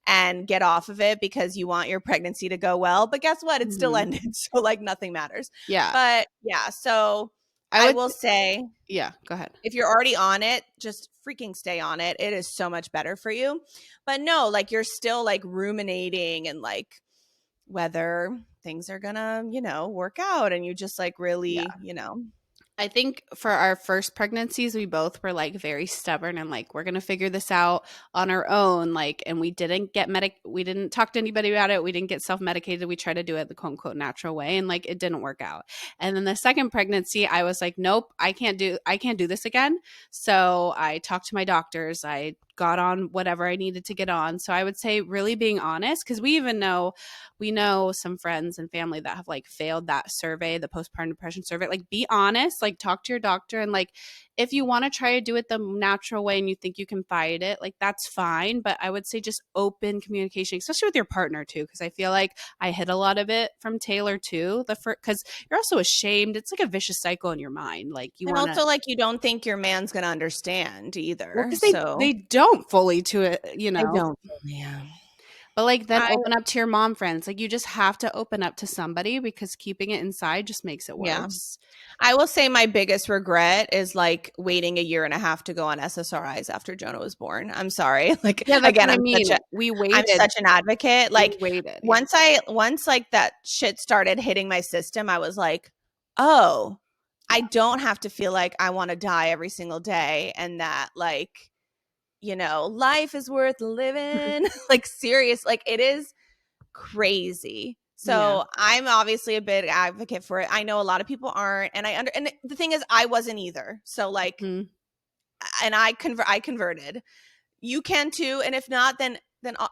S1: and get off of it because you want your pregnancy to go well. But guess what? It still
S2: Mhm.
S1: ended. So like nothing matters.
S2: Yeah.
S1: But yeah, so
S2: I
S1: I
S2: would
S1: will say
S2: yeah, go ahead.
S1: if you're already on it, just freaking stay on it. It is so much better for you. But no, like you're still like ruminating and like whether things are gonna, work out and you just like
S2: Yeah.
S1: really,
S2: I think for our first pregnancies, we both were like very stubborn and like, we're going to figure this out on our own. Like, and we didn't we didn't talk to anybody about it. We didn't get self medicated. We tried to do it the quote unquote natural way. And like, it didn't work out. And then the second pregnancy, I was like, nope, I can't do this again. So I talked to my doctors. I got on whatever I needed to get on. So I would say really being honest, because we know some friends and family that have like failed that survey, the postpartum depression survey. Like, be honest, like talk to your doctor, and like if you want to try to do it the natural way and you think you can fight it, like that's fine. But I would say just open communication, especially with your partner too, because I feel like I hid a lot of it from Taylor too. Because you're also ashamed. It's like a vicious cycle in your mind. Like you
S1: and
S2: want to,
S1: also like you don't think your man's gonna understand
S2: well,
S1: either.
S2: because
S1: So
S2: they don't fully to it,
S1: I don't, yeah.
S2: But like then
S1: I
S2: open up to your mom friends. Like you just have to open up to somebody because keeping it inside just makes it
S1: yeah.
S2: worse.
S1: I will say my biggest regret is like waiting a year and a half to go on SSRIs after Jonah was born. I'm sorry. Like
S2: Yeah, that's
S1: again,
S2: what I mean.
S1: I'm such an advocate.
S2: We
S1: Like
S2: waited. Yeah.
S1: once like that shit started hitting my system, I was like, "Oh, I don't have to feel like I want to die every single day and that like, life is worth living." Like serious, like it is crazy.
S2: Yeah.
S1: So I'm obviously a big advocate for it. I know a lot of people aren't, and and the thing is, I wasn't either. So like,
S2: Mhm.
S1: and I converted. You can too, and if not, then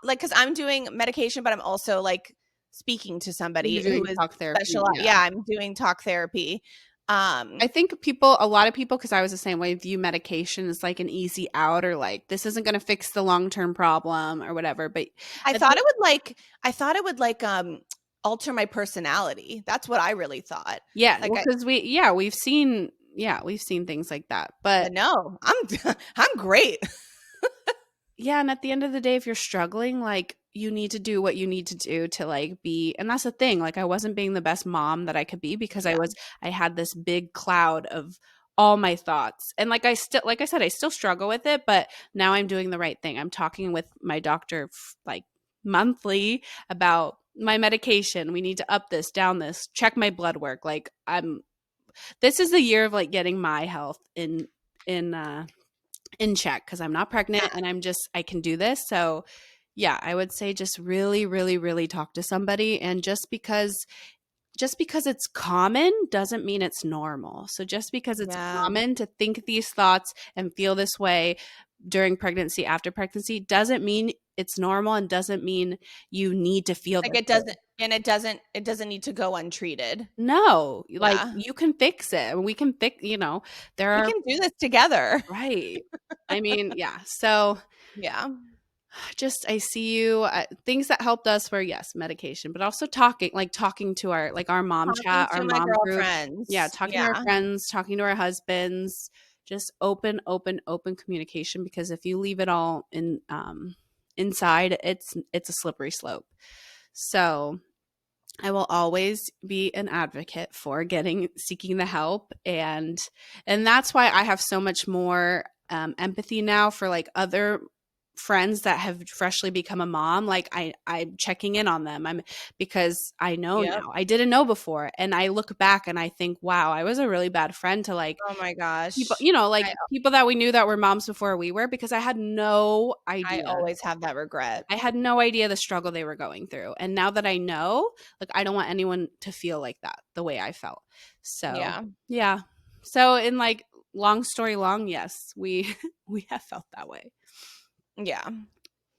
S1: like because I'm doing medication, but I'm also like speaking to
S2: You're
S1: somebody who
S2: doing
S1: is
S2: talk therapy.
S1: specialized.
S2: Yeah.
S1: Yeah, I'm doing talk therapy.
S2: I think a lot of people, because I was the same way, view medication as like an easy out or like this isn't going to fix the long term problem or whatever. But
S1: I
S2: I
S1: thought
S2: think,
S1: it would like I thought it would like alter my personality. That's what I really thought.
S2: yeah,
S1: Like
S2: well,
S1: I
S2: because we've seen things like that.
S1: but
S2: But
S1: no, I'm I'm great.
S2: yeah, and at the end of the day, if you're struggling, like you need to do what you need to do to like be, and that's the thing. Like I wasn't being the best mom that I could be because
S1: Yeah.
S2: I had this big cloud of all my thoughts. And like I said, I still struggle with it, but now I'm doing the right thing. I'm talking with my doctor like monthly about my medication. We need to up this, down this, check my blood work. Like this is the year of like getting my health in in check because I'm not pregnant and I can do this. So, yeah, I would say just really, really, really talk to somebody. And just because it's common doesn't mean it's normal. So just because it's
S1: Yeah.
S2: common to think these thoughts and feel this way during pregnancy, after pregnancy, doesn't mean it's normal and doesn't mean you need to feel
S1: Like
S2: this way.
S1: it doesn't need to go untreated.
S2: No, like
S1: Yeah.
S2: you can fix it. And we can fix, there
S1: We
S2: are
S1: can do this together.
S2: right. I mean, yeah. So
S1: Yeah.
S2: just I see you things that helped us were yes medication but also talking to our mom
S1: Talking
S2: chat, our
S1: to my
S2: mom group. Yeah,
S1: girlfriends.
S2: talking to our
S1: Yeah.
S2: friends, talking to our husbands, just open communication because if you leave it all inside, it's a slippery slope. So I will always be an advocate for seeking the help, and that's why I have so much more empathy now for like other friends that have freshly become a mom. Like I'm checking in on them. Because I know
S1: Yep.
S2: now. I didn't know before, and I look back and I think, wow, I was a really bad friend to like
S1: Oh my
S2: people,
S1: gosh.
S2: like
S1: I
S2: people that we knew that were moms before we were, because I had no
S1: I
S2: idea.
S1: always have that regret.
S2: I had no idea the struggle they were going through. And now that I know, like I don't want anyone to feel like that the way I felt. So,
S1: Yeah.
S2: yeah. So in like long story long, yes, we we have felt that way.
S1: Yeah.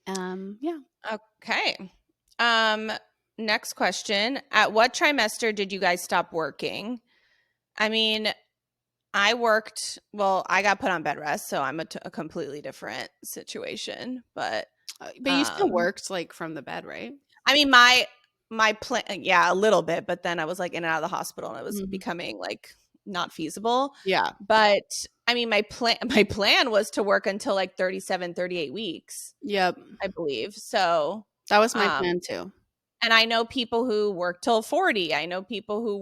S2: Yeah.
S1: Okay. Um Next question. At what trimester did you guys stop working? I mean, I got put on bed rest, so I'm a completely different situation,
S2: But you still
S1: um
S2: worked like from the bed, right?
S1: I mean, my plan, yeah, a little bit, but then I was like in and out of the hospital, and it was
S2: Mhm.
S1: becoming like not feasible.
S2: Yeah.
S1: But I mean, my plan was to work until like 37, 38 weeks,
S2: Yep.
S1: I believe. So,
S2: That was my
S1: um,
S2: plan too.
S1: and I know people who work till 40. I know people who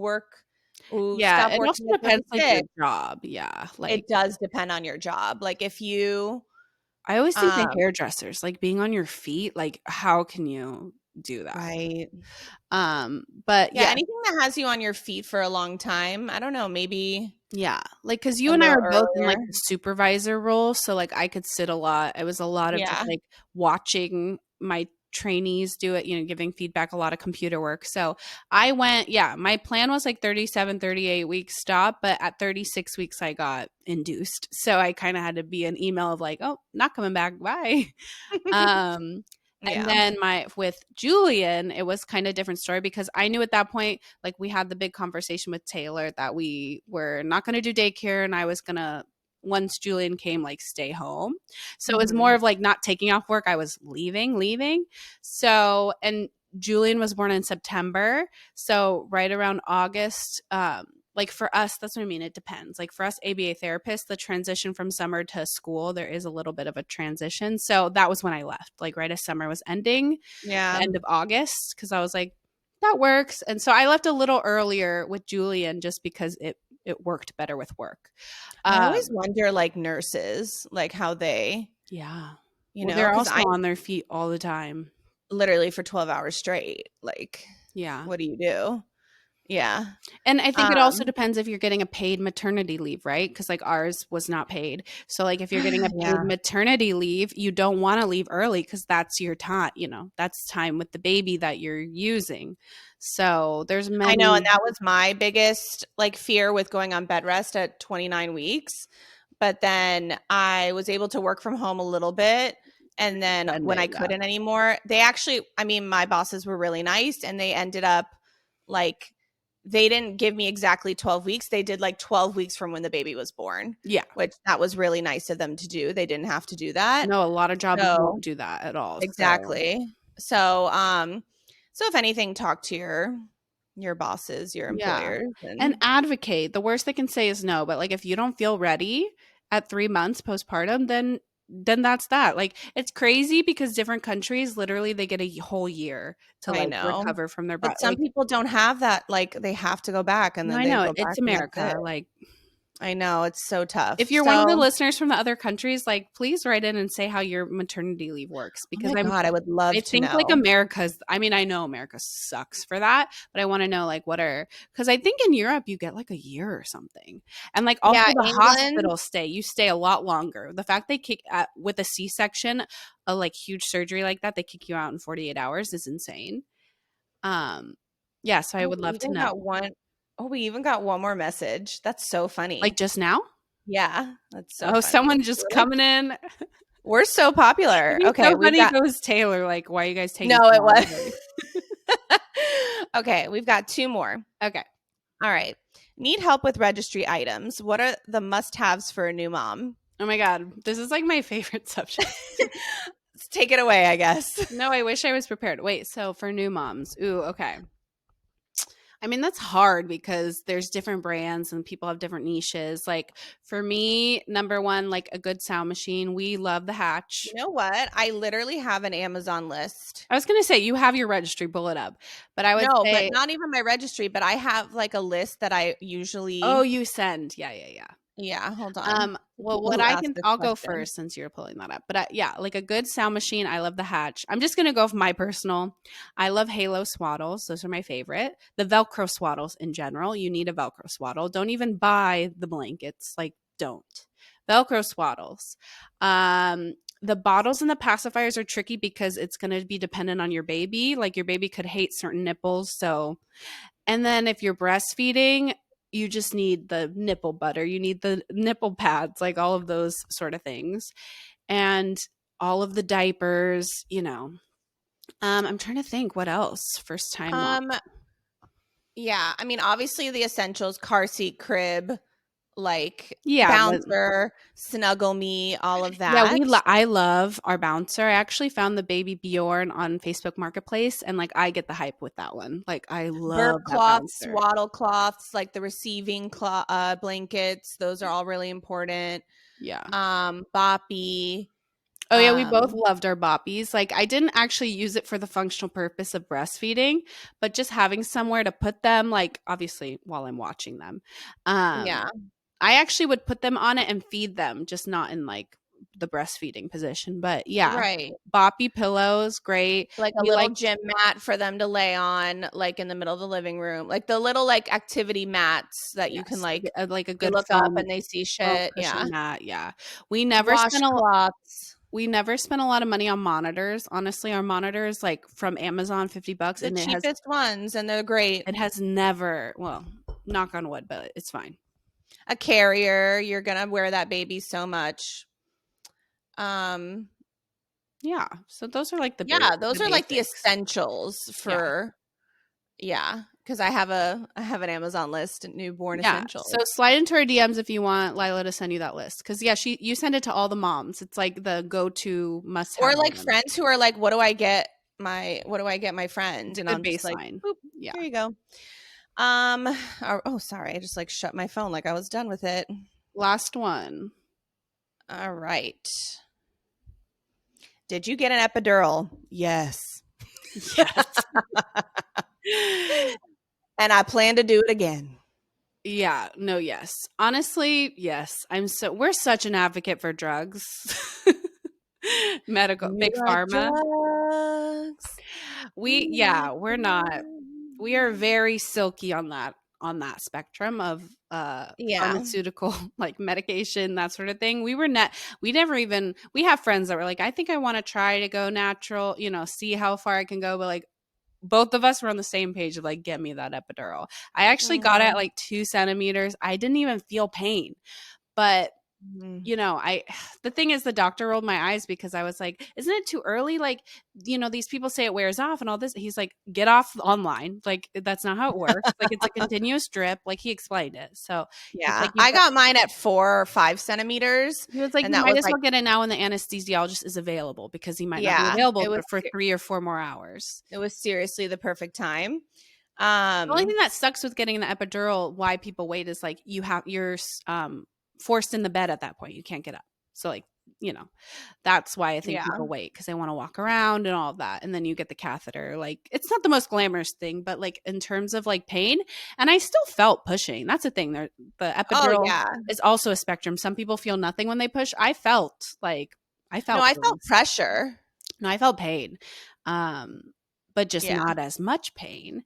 S2: Yeah.
S1: stop
S2: It also
S1: working at
S2: depends like your
S1: 36.
S2: job. Yeah. Like
S1: It does depend on your job. Like if you,
S2: I always think the
S1: um,
S2: hairdressers, like being on your feet, like how can you do that?
S1: right.
S2: But
S1: Yeah,
S2: yeah,
S1: anything that has you on your feet for a long time, I don't know, maybe
S2: yeah, like because you
S1: a
S2: and I
S1: little
S2: are both in like
S1: earlier.
S2: the supervisor role, so like I could sit a lot. It was a lot of just
S1: Yeah.
S2: like watching my trainees do it, giving feedback, a lot of computer work. So I went, yeah, my plan was like 37, 38 weeks stop, but at 36 weeks I got induced. So I kind of had to be an email of like, oh, not coming back, bye. Um, and
S1: Yeah.
S2: then with Julian, it was kind of different story because I knew at that point, like we had the big conversation with Taylor that we were not going to do daycare, and I was going to once Julian came, like stay home. So it was more
S1: Mhm.
S2: of like not taking off work. I was leaving. So, and Julian was born in September. So right around August, like for us, that's what I mean. It depends. Like for us ABA therapists, the transition from summer to school, there is a little bit of a transition. So that was when I left, like right as summer was ending, the
S1: Yeah.
S2: end of August, because I was like, that works. And so I left a little earlier with Julian just because it worked better with work.
S1: I always
S2: Um,
S1: wonder, like, nurses, like, how they,
S2: yeah.
S1: you
S2: Well,
S1: know,
S2: they're
S1: because
S2: also
S1: I
S2: on their feet all the time.
S1: literally for 12 hours straight. Like,
S2: Yeah.
S1: what do you do? Yeah.
S2: And I think it also
S1: Um,
S2: depends if you're getting a paid maternity leave, right? Because like ours was not paid. So like if you're getting a paid
S1: yeah.
S2: maternity leave, you don't want to leave early because that's your time, you know, that's time with the baby that you're using. So there's
S1: I know, and
S2: many
S1: that was my biggest, like, fear with going on bed rest at 29 weeks. But then I was able to work from home a little bit, and then
S2: spend
S1: when
S2: it.
S1: I
S2: Yeah.
S1: couldn't anymore, they actually, I mean, my bosses were really nice, and they ended up, like, they didn't give me exactly 12 weeks. They did, like, 12 weeks from when the baby was born,
S2: Yeah.
S1: which that was really nice of them to do. They didn't have to do that.
S2: No, a lot of jobs
S1: So
S2: won't do that at all. So
S1: exactly. So if anything, talk to your bosses, your
S2: yeah.
S1: employers,
S2: And
S1: and
S2: advocate. The worst they can say is no, but like if you don't feel ready at 3 months postpartum, then that's that. Like it's crazy because different countries literally they get a whole year to
S1: I
S2: like
S1: know.
S2: recover from their
S1: But
S2: body.
S1: some
S2: Like
S1: people don't have that, like, they have to go back, and
S2: no,
S1: then
S2: I
S1: they
S2: know
S1: go
S2: it's
S1: back, and that's it.
S2: America. Like
S1: I know, it's so tough.
S2: if you're one of the
S1: So,
S2: listeners from the other countries, like please write in and say how your maternity leave works
S1: oh
S2: because
S1: my
S2: I'm
S1: god, I would
S2: I
S1: love to
S2: think like
S1: know.
S2: America's I mean, I know America sucks for that, but I want to know like what are because I think in Europe you get like a year or something. And like also
S1: Yeah,
S2: the
S1: England.
S2: hospital stay, you stay a lot longer. The fact they kick with a C-section, a like huge surgery like that, they kick you out in 48 hours is insane. Um yeah, so I
S1: Oh,
S2: would
S1: we
S2: love to
S1: even
S2: know.
S1: got one. Oh, we even got one more message. That's so
S2: Like
S1: funny.
S2: just now?
S1: Yeah, that's so
S2: Oh,
S1: funny.
S2: someone just
S1: We're like,
S2: coming in.
S1: we're so
S2: It'd
S1: popular.
S2: be
S1: Okay,
S2: so
S1: we've
S2: funny if
S1: got
S2: it was Taylor, like, "Why are you guys taking
S1: no,
S2: so
S1: it was.
S2: long?" Like
S1: Okay, we've got two more.
S2: okay.
S1: All right. Need help with registry items. What are the must-haves for a new mom?
S2: Oh my god, this is, like, my favorite subject.
S1: Let's take it away, I guess.
S2: No, I wish I was prepared. Wait, so for new moms ooh, okay. I mean, that's hard because there's different brands and people have different niches. Like, for me, number 1, like, a good sound machine. We love the Hatch.
S1: You know what? I literally have an Amazon list.
S2: I was gonna say, you have your registry, pull it up. But I would
S1: No, but
S2: say
S1: not even my registry, but I have, like, a list that I
S2: oh,
S1: usually
S2: you send. Yeah, yeah, yeah.
S1: yeah, hold on. For
S2: Well,
S1: people
S2: what
S1: who
S2: I
S1: ask
S2: can
S1: this
S2: I'll go
S1: question.
S2: first since you're pulling that up. But yeah, like a good sound machine. I love the Hatch. I'm just gonna go for my personal. I love Halo swaddles. Those are my favorite. The Velcro swaddles in general. You need a Velcro swaddle. Don't even buy the blankets. Like, don't. Velcro swaddles. The bottles and the pacifiers are tricky because it's going to be dependent on your baby. Like your baby could hate certain nipples, so and then if you're breastfeeding, you just need the nipple butter, you need the nipple pads, like all of those sort of things. And all of the diapers, you know. I'm trying to think what else. First time mom.
S1: Um, yeah, I mean, obviously the essentials, car seat, crib, like
S2: Yeah, but
S1: bouncer, snuggle me, all of
S2: yeah,
S1: that.
S2: I love our bouncer. I actually found the baby Bjorn on Facebook Marketplace and like I get the hype with that one. Like I
S1: Burp
S2: love that
S1: cloths,
S2: bouncer.
S1: swaddle cloths, like the receiving blankets. Those are all really important.
S2: Yeah.
S1: Boppy.
S2: Oh yeah, we both
S1: Um,
S2: loved our boppies. Like I didn't actually use it for the functional purpose of breastfeeding, but just having somewhere to put them, like obviously while I'm watching them.
S1: yeah,
S2: I actually would put them on it and feed them, just not in like the breastfeeding position. But yeah,
S1: right.
S2: boppy pillows, great.
S1: Like a
S2: We
S1: little
S2: like
S1: gym mat for them to lay on, like in the middle of the living room, like the little like activity mats that you can
S2: yes,
S1: like
S2: like a
S1: they
S2: good
S1: look up and they see
S2: foam
S1: shit. Yeah,
S2: cushion mat. Yeah, we never spent a
S1: washcloths,
S2: we never spent a lot of money on monitors. Honestly, our monitors like from Amazon, $50,
S1: the
S2: and
S1: cheapest ones, and they're great.
S2: it has never, well, knock on wood, but it's fine.
S1: A carrier, you're gonna wear that baby so much. Um,
S2: Yeah. So those are like
S1: yeah,
S2: the
S1: those are like the
S2: basics.
S1: essentials
S2: Yeah.
S1: for yeah, because I have an Amazon list, newborn
S2: Yeah. So
S1: essentials.
S2: slide into our DMs if you want Lila to send you that list. Cause yeah, you send it to all the moms. It's like the go-to must
S1: Or
S2: have
S1: like
S2: item.
S1: friends who are like, what do I get my friend?
S2: It's a
S1: And
S2: good
S1: I'm just like,
S2: baseline.
S1: boop,
S2: Yeah.
S1: here you go. Sorry, I just like shut my phone like I was done with it.
S2: Last one.
S1: All right. Did you get an epidural? Yes.
S2: Yes.
S1: And I plan to do it again.
S2: Yeah, no, yes. Honestly, yes. We're such an advocate for drugs. Medical,
S1: You
S2: big
S1: like
S2: pharma.
S1: drugs. You like
S2: We're not. We are
S1: drugs.
S2: very silky on that spectrum of
S1: Yeah.
S2: pharmaceutical like medication, that sort of thing. We never even we have friends that were like, I think I want to try to go natural, see how far I can go, but like both of us were on the same page of like, get me that epidural. I actually got it at like 2 centimeters. I didn't even feel pain, but
S1: Mhm.
S2: I the thing is the doctor rolled my eyes because I was like, isn't it too early? Like, these people say it wears off and all this. He's like, get off online. Like, that's not how it works. Like, it's a continuous drip. Like, he explained it. So he's
S1: Yeah.
S2: like,
S1: I got mine at 4 or 5 centimeters.
S2: he was like,
S1: And
S2: you
S1: that
S2: might
S1: was
S2: as
S1: like,
S2: well get it now when the anesthesiologist is available because he might not be
S1: yeah,
S2: available for 3 or 4 more hours.
S1: it was seriously the perfect time.
S2: The only thing that sucks with getting the epidural, why people wait, is like you're forced in the bed at that point. You can't get up. So like, that's why I think
S1: Yeah.
S2: people wait because they want to walk around and all of that. And then you get the catheter. Like, it's not the most glamorous thing, but like in terms of like pain, and I still felt pushing. That's the thing. The
S1: Oh,
S2: epidural
S1: yeah.
S2: is also a spectrum. Some people feel nothing when they push. I felt
S1: No, I felt
S2: things.
S1: pressure.
S2: No, I felt pain, um, but just
S1: Yeah.
S2: not as much pain.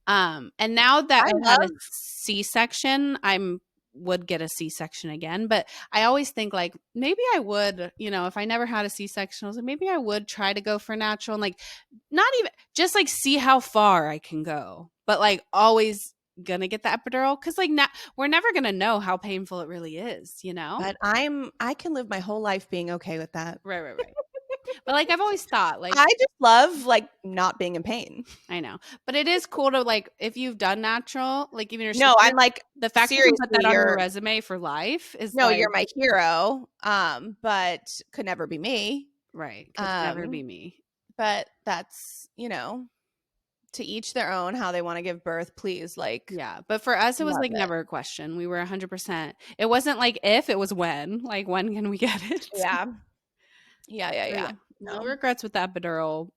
S2: And now that
S1: I
S2: I had a
S1: love,
S2: C-section, would get a C-section again. But I always think like maybe I would, if I never had a C-section, I was like maybe I would try to go for natural and like not even just like see how far I can go, but like always gonna get the epidural because like now we're never gonna know how painful it really is,
S1: but I can live my whole life being okay with that.
S2: Right. But like I've always thought like
S1: I just love like not being in pain.
S2: I know. But it is cool to like if you've done natural, like even your
S1: No,
S2: sister,
S1: I'm like,
S2: the fact you can put
S1: seriously,
S2: that on your resume for life is
S1: no,
S2: like
S1: you're my hero. But could never be me.
S2: right. Could never be
S1: Um,
S2: me.
S1: but that's, to each their own how they want to give birth, please. Like,
S2: Yeah. But for us it was
S1: love
S2: like
S1: it.
S2: never a question. We were 100%. It wasn't like if, it was when. Like when can we get it?
S1: Yeah. Yeah, yeah,
S2: But
S1: yeah.
S2: yeah. No
S1: No.
S2: regrets with the epidural.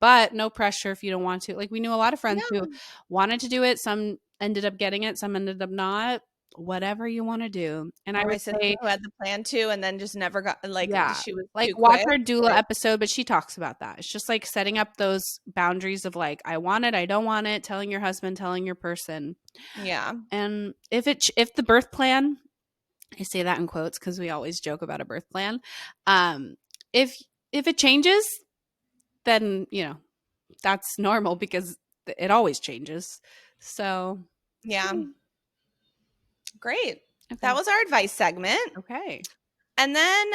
S2: But no pressure if you don't want to. Like we knew a lot of friends who
S1: Yeah.
S2: wanted to do it. Some ended up getting it, some ended up not. Whatever you want to do. And I
S1: My
S2: would
S1: sister
S2: say
S1: who had the plan to and then just never got, like,
S2: yeah.
S1: she was
S2: Like
S1: too
S2: watch
S1: quick.
S2: our doula
S1: Like,
S2: episode, but she talks about that. It's just like setting up those boundaries of like, I want it, I don't want it, telling your husband, telling your person.
S1: yeah.
S2: And if the birth plan, I say that in quotes because we always joke about a birth plan. Um, if it changes, then that's normal because it always changes. So
S1: Yeah. Great. That
S2: okay.
S1: was our advice segment.
S2: Okay.
S1: And then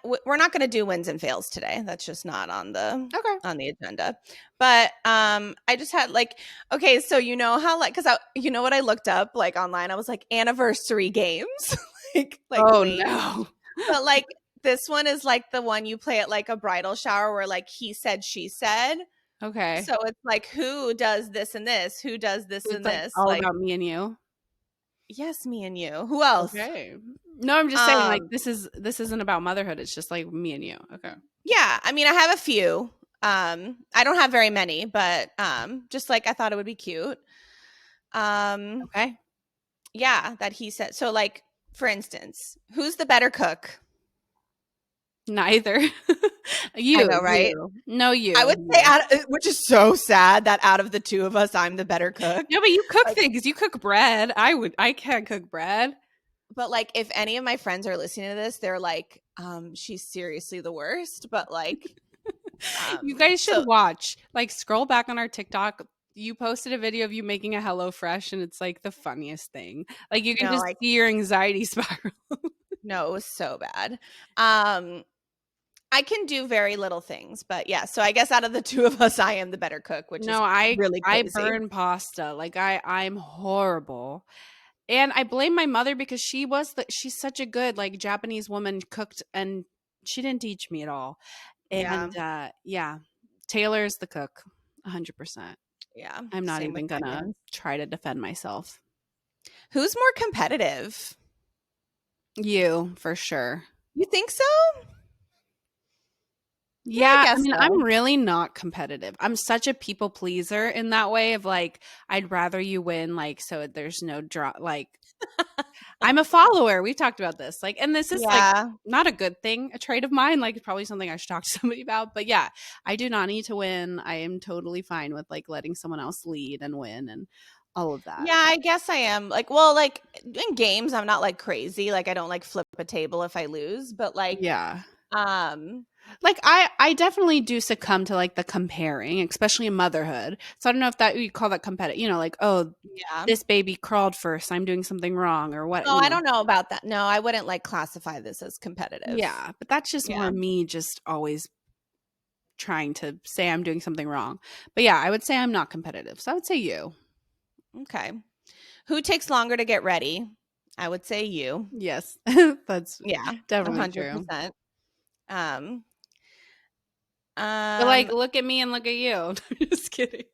S1: we're not going to do wins and fails today. That's just not on
S2: Okay.
S1: the agenda. But I just had like, okay, so you know how like, because you know what I looked up like online, I was like anniversary games, like
S2: Oh
S1: lame.
S2: no.
S1: But like this one is like the one you play at like a bridal shower where like he said she said.
S2: Okay.
S1: So it's like who does this and this, who does this
S2: It's
S1: and
S2: like
S1: this,
S2: all
S1: like,
S2: about me and you.
S1: yes, me and you, who else?
S2: Okay. No, I'm just saying like
S1: um
S2: this isn't about motherhood. It's just like me and you. Okay.
S1: Yeah, I mean, I have a few. I don't have very many, but just like I thought it would be cute. Um,
S2: Okay.
S1: yeah, that he said. So, like, for instance, who's the better cook?
S2: Neither.
S1: I know, right?
S2: You. No,
S1: I would say,
S2: you.
S1: which is so sad that out of the two of us, I'm the better cook.
S2: No, but you cook
S1: Like,
S2: things. You cook bread. I can't cook bread.
S1: but like, if any of my friends are listening to this, they're like, she's seriously the worst. But like,
S2: You guys should
S1: so
S2: watch. Like scroll back on our TikTok. You posted a video of you making a HelloFresh and it's like the funniest thing. Like you can
S1: no,
S2: just
S1: like,
S2: see your anxiety spiral.
S1: no, it was so bad. Um, I can do very little things, but yeah. So I guess out of the two of us, I am the better cook, which is
S2: No,
S1: really
S2: I
S1: crazy.
S2: burn pasta. Like I'm horrible. And I blame my mother because she's such a good like Japanese woman cooked and she didn't teach me at all.
S1: Yeah.
S2: And yeah, Taylor's the cook 100%.
S1: Yeah.
S2: I'm not
S1: Same with
S2: even gonna
S1: Megan's.
S2: try to defend myself.
S1: Who's more competitive?
S2: You, for sure.
S1: You think so? Yeah, I
S2: Yeah, I
S1: guess
S2: mean, I'm
S1: so.
S2: really not competitive. I'm such a people pleaser in that way of like, I'd rather you win, like, so there's no draw. Like, I'm a follower. We've talked about this. Like, and this is like
S1: Yeah.
S2: not a good thing, a trait of mine. Like, it's probably something I should talk to somebody about. But yeah, I do not need to win. I am totally fine with like letting someone else lead and win and all of that.
S1: Yeah, I guess I am. Like, well, like in games, I'm not like crazy. Like, I don't like flip a table if I lose, but like,
S2: Yeah.
S1: um,
S2: Like I definitely do succumb to like the comparing, especially in motherhood. So I don't know if that you call that competitive, like, oh,
S1: yeah.
S2: this baby crawled first, I'm doing something wrong or what,
S1: Oh, I don't know about that. No, I wouldn't like classify this as competitive.
S2: Yeah, but that's just
S1: Yeah.
S2: more me just always trying to say I'm doing something wrong. But yeah, I would say I'm not competitive. So I would say you.
S1: Okay. Who takes longer to get ready? I would say you.
S2: Yes. That's
S1: Yeah,
S2: definitely true.
S1: 100%. Um,
S2: But like
S1: um,
S2: look at me and look at you. Just kidding.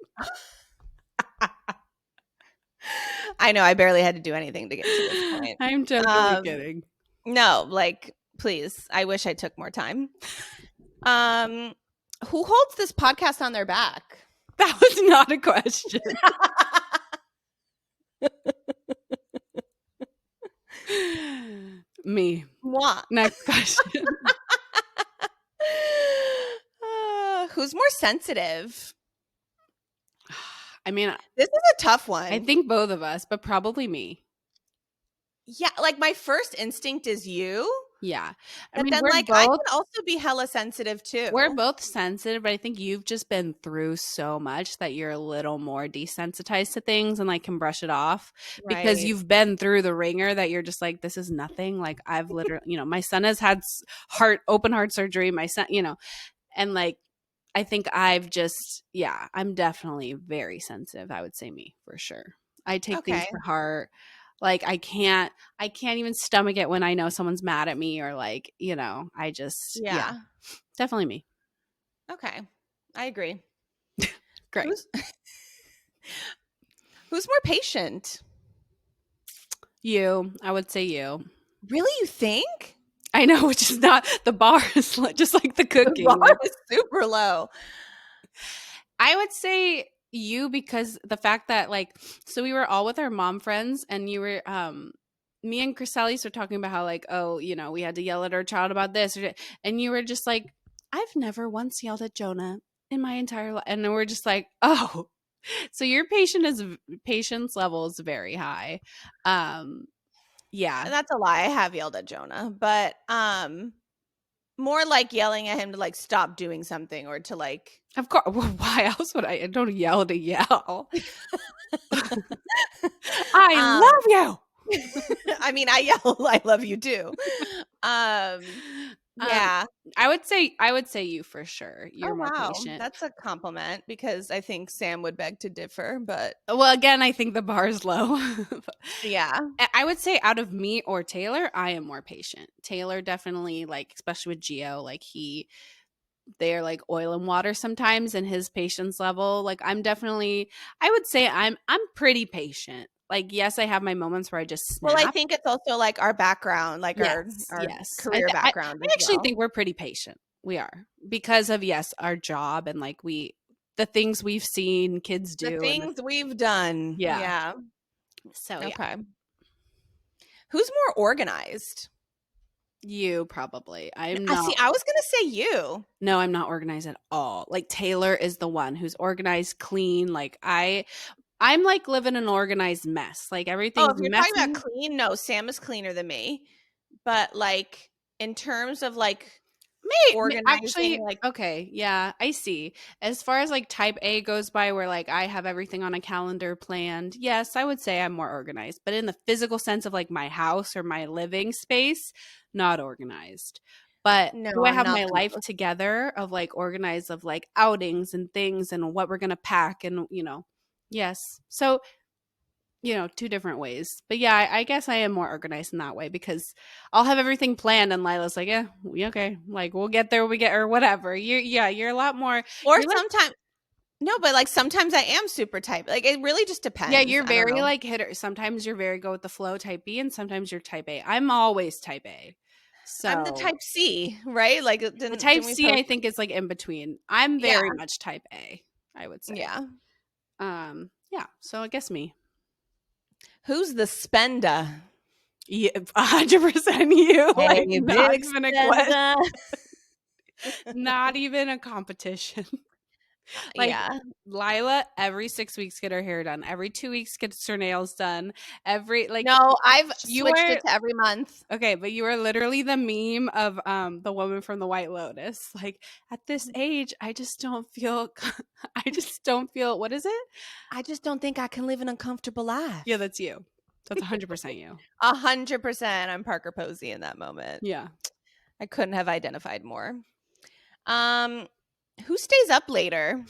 S1: I know I barely had to do anything to get to this point.
S2: I'm totally
S1: Um,
S2: kidding.
S1: no, like, please. I wish I took more time. Um, who holds this podcast on their back?
S2: That was not a question. Me.
S1: Moi.
S2: Next question.
S1: Who's more sensitive?
S2: I mean,
S1: This is a tough one.
S2: I think both of us, but probably me.
S1: Yeah, like my first instinct is you,
S2: Yeah. I
S1: but
S2: mean,
S1: then like I can also be hella sensitive too.
S2: we're both sensitive, but I think you've just been through so much that you're a little more desensitized to things and like can brush it off because
S1: Right.
S2: you've been through the ringer that you're just like, this is nothing. Like I've literally, my son has had open heart surgery. My son, and like, I think I'm definitely very sensitive. I would say me for sure. I take things
S1: Okay.
S2: to heart. Like I can't even stomach it when I know someone's mad at me or like, I just, yeah,
S1: Yeah.
S2: definitely me.
S1: Okay. I agree.
S2: Great.
S1: Who's more patient?
S2: You, I would say you.
S1: Really, you think?
S2: I know, which is not the bar is just like the cooking.
S1: The bar
S2: Like,
S1: is super low.
S2: I would say you because the fact that like, so we were all with our mom friends and you were, me and Chrysalis were talking about how like, oh, we had to yell at our child about this, and you were just like, I've never once yelled at Jonah in my entire life, and then we're just like, oh, so your patience level is very high. Yeah,
S1: That's a lie. I have yelled at Jonah, but more like yelling at him to like stop doing something or to like
S2: of course. Well, why else would I don't yell to yell? I love you.
S1: I mean, I yell, I love you too. Yeah.
S2: I would say you for sure. You're more
S1: Wow.
S2: patient.
S1: That's a compliment because I think Sam would beg to differ, but
S2: Well, again, I think the bar is low.
S1: yeah.
S2: I would say out of me or Taylor, I am more patient. Taylor definitely like, especially with Gio, like they're like oil and water sometimes, and his patience level. Like I would say I'm pretty patient. Like yes, I have my moments where I just snap.
S1: Well, I think it's also like our background, like our
S2: yes.
S1: career background.
S2: I actually think we're pretty patient. We are because of our job and like the things we've seen kids do.
S1: The things we've done.
S2: Yeah.
S1: Yeah.
S2: So
S1: okay. Who's more organized?
S2: You probably. I'm
S1: I
S2: not.
S1: see. I was gonna say you.
S2: No, I'm not organized at all. Like Taylor is the one who's organized, clean. Like I'm like living an organized mess. Like everything's
S1: Oh, if you're
S2: messy.
S1: talking about clean, no, Sam is cleaner than me. But like in terms of like organizing,
S2: Actually,
S1: like
S2: okay, yeah, I see. As far as like type A goes by, where like I have everything on a calendar planned, yes, I would say I'm more organized. But in the physical sense of like my house or my living space, not organized. But
S1: no,
S2: do I
S1: I'm
S2: have
S1: not
S2: my
S1: the
S2: life
S1: most.
S2: together of like organized of like outings and things and what we're gonna pack and yes. So two different ways. But yeah, I guess I am more organized in that way because I'll have everything planned and Lila's like, yeah, okay. Like we'll get there when we get or whatever. You're a lot more
S1: Or
S2: you're like
S1: sometimes No, but like sometimes I am super type. Like it really just depends.
S2: Yeah, you're
S1: I don't
S2: very
S1: know.
S2: like hitter. Sometimes you're very go with the flow type B, and sometimes you're type A. I'm always type A.
S1: I'm the
S2: So
S1: type C, right? Like
S2: the type
S1: didn't we
S2: C,
S1: post?
S2: I think, is like in between. I'm
S1: Yeah,
S2: very much type A, I would say.
S1: yeah.
S2: Yeah. So I guess me.
S1: Who's the spender?
S2: Yeah, 100% you.
S1: Hey,
S2: Like not
S1: big
S2: even a question,
S1: spender.
S2: not even a competition. Like
S1: Yeah.
S2: Lila, every 6 weeks get her hair done. Every 2 weeks gets her nails done. Every like
S1: No, I've
S2: you
S1: switched
S2: are
S1: it to every month.
S2: okay, but you are literally the meme of the woman from the White Lotus. Like at this age, I just don't feel. I just don't feel. What is it?
S1: I just don't think I can live an uncomfortable life.
S2: Yeah, that's you. That's 100% you.
S1: 100%. I'm Parker Posey in that moment.
S2: Yeah.
S1: I couldn't have identified more. Um, who stays up later?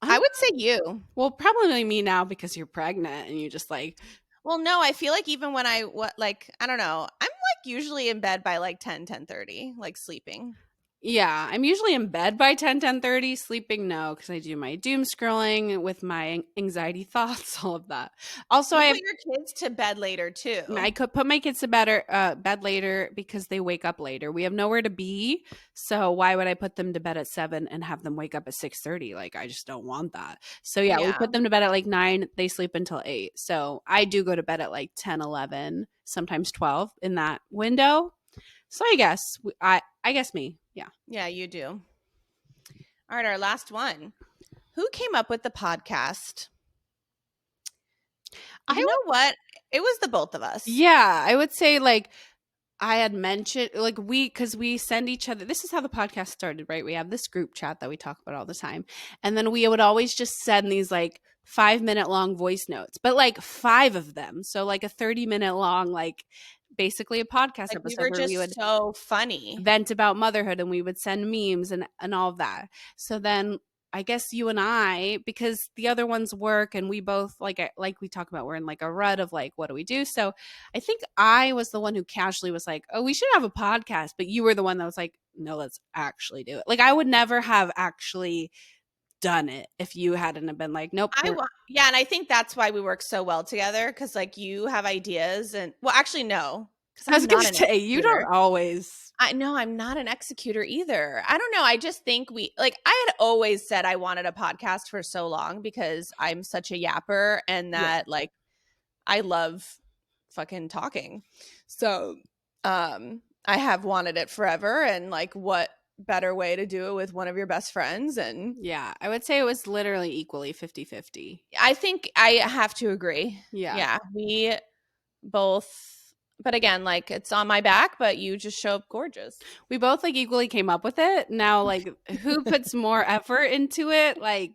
S1: I would say you.
S2: Well, probably me now because you're pregnant and you just like
S1: Well, no, I feel like even when I I don't know, I'm like usually in bed by like 10:30, like sleeping.
S2: yeah, I'm usually in bed by 10:30, sleeping no, because I do my doom scrolling with my anxiety thoughts, all of that. Also,
S1: You put your kids to bed later too.
S2: I could put my kids to bed later because they wake up later. We have nowhere to be, so why would I put them to bed at 7 and have them wake up at 6:30? Like I just don't want that. So yeah, we
S1: Yeah.
S2: put them to bed at like 9. They sleep until 8. So I do go to bed at like 10, 11, sometimes 12 in that window. So I guess I guess me. Yeah.
S1: Yeah, you do. All right, our last one. Who came up with the podcast? You know what? It was the both of us.
S2: Yeah, I would say like I had mentioned like because we send each other. This is how the podcast started, right? We have this group chat that we talk about all the time, and then we would always just send these like 5-minute long voice notes, but like 5 of them, so like a 30-minute long like basically a podcast
S1: Like we
S2: episode
S1: were
S2: where we
S1: just
S2: would
S1: so funny.
S2: vent about motherhood and we would send memes and all of that. So then I guess you and I, because the other ones work and we both like we talk about, we're in like a rut of like, what do we do? So I think I was the one who casually was like, oh, we should have a podcast. But you were the one that was like, no, let's actually do it. Like I would never have actually done it if you hadn't have been like, nope.
S1: Yeah, and I think that's why we work so well together because like you have ideas and well, actually no, because
S2: I was
S1: I'm
S2: going
S1: not
S2: to
S1: an
S2: say, you
S1: executor.
S2: don't always.
S1: I know I'm not an executor either. I don't know. I just think I had always said I wanted a podcast for so long because I'm such a yapper and that like I love fucking talking. So I have wanted it forever and like what better way to do it with one of your best friends and
S2: Yeah, I would say it was literally equally 50-50.
S1: I think I have to agree.
S2: Yeah.
S1: We both but again, like it's on my back, but you just show up gorgeous.
S2: We both like equally came up with it. Now, like, who puts more effort into it? Like,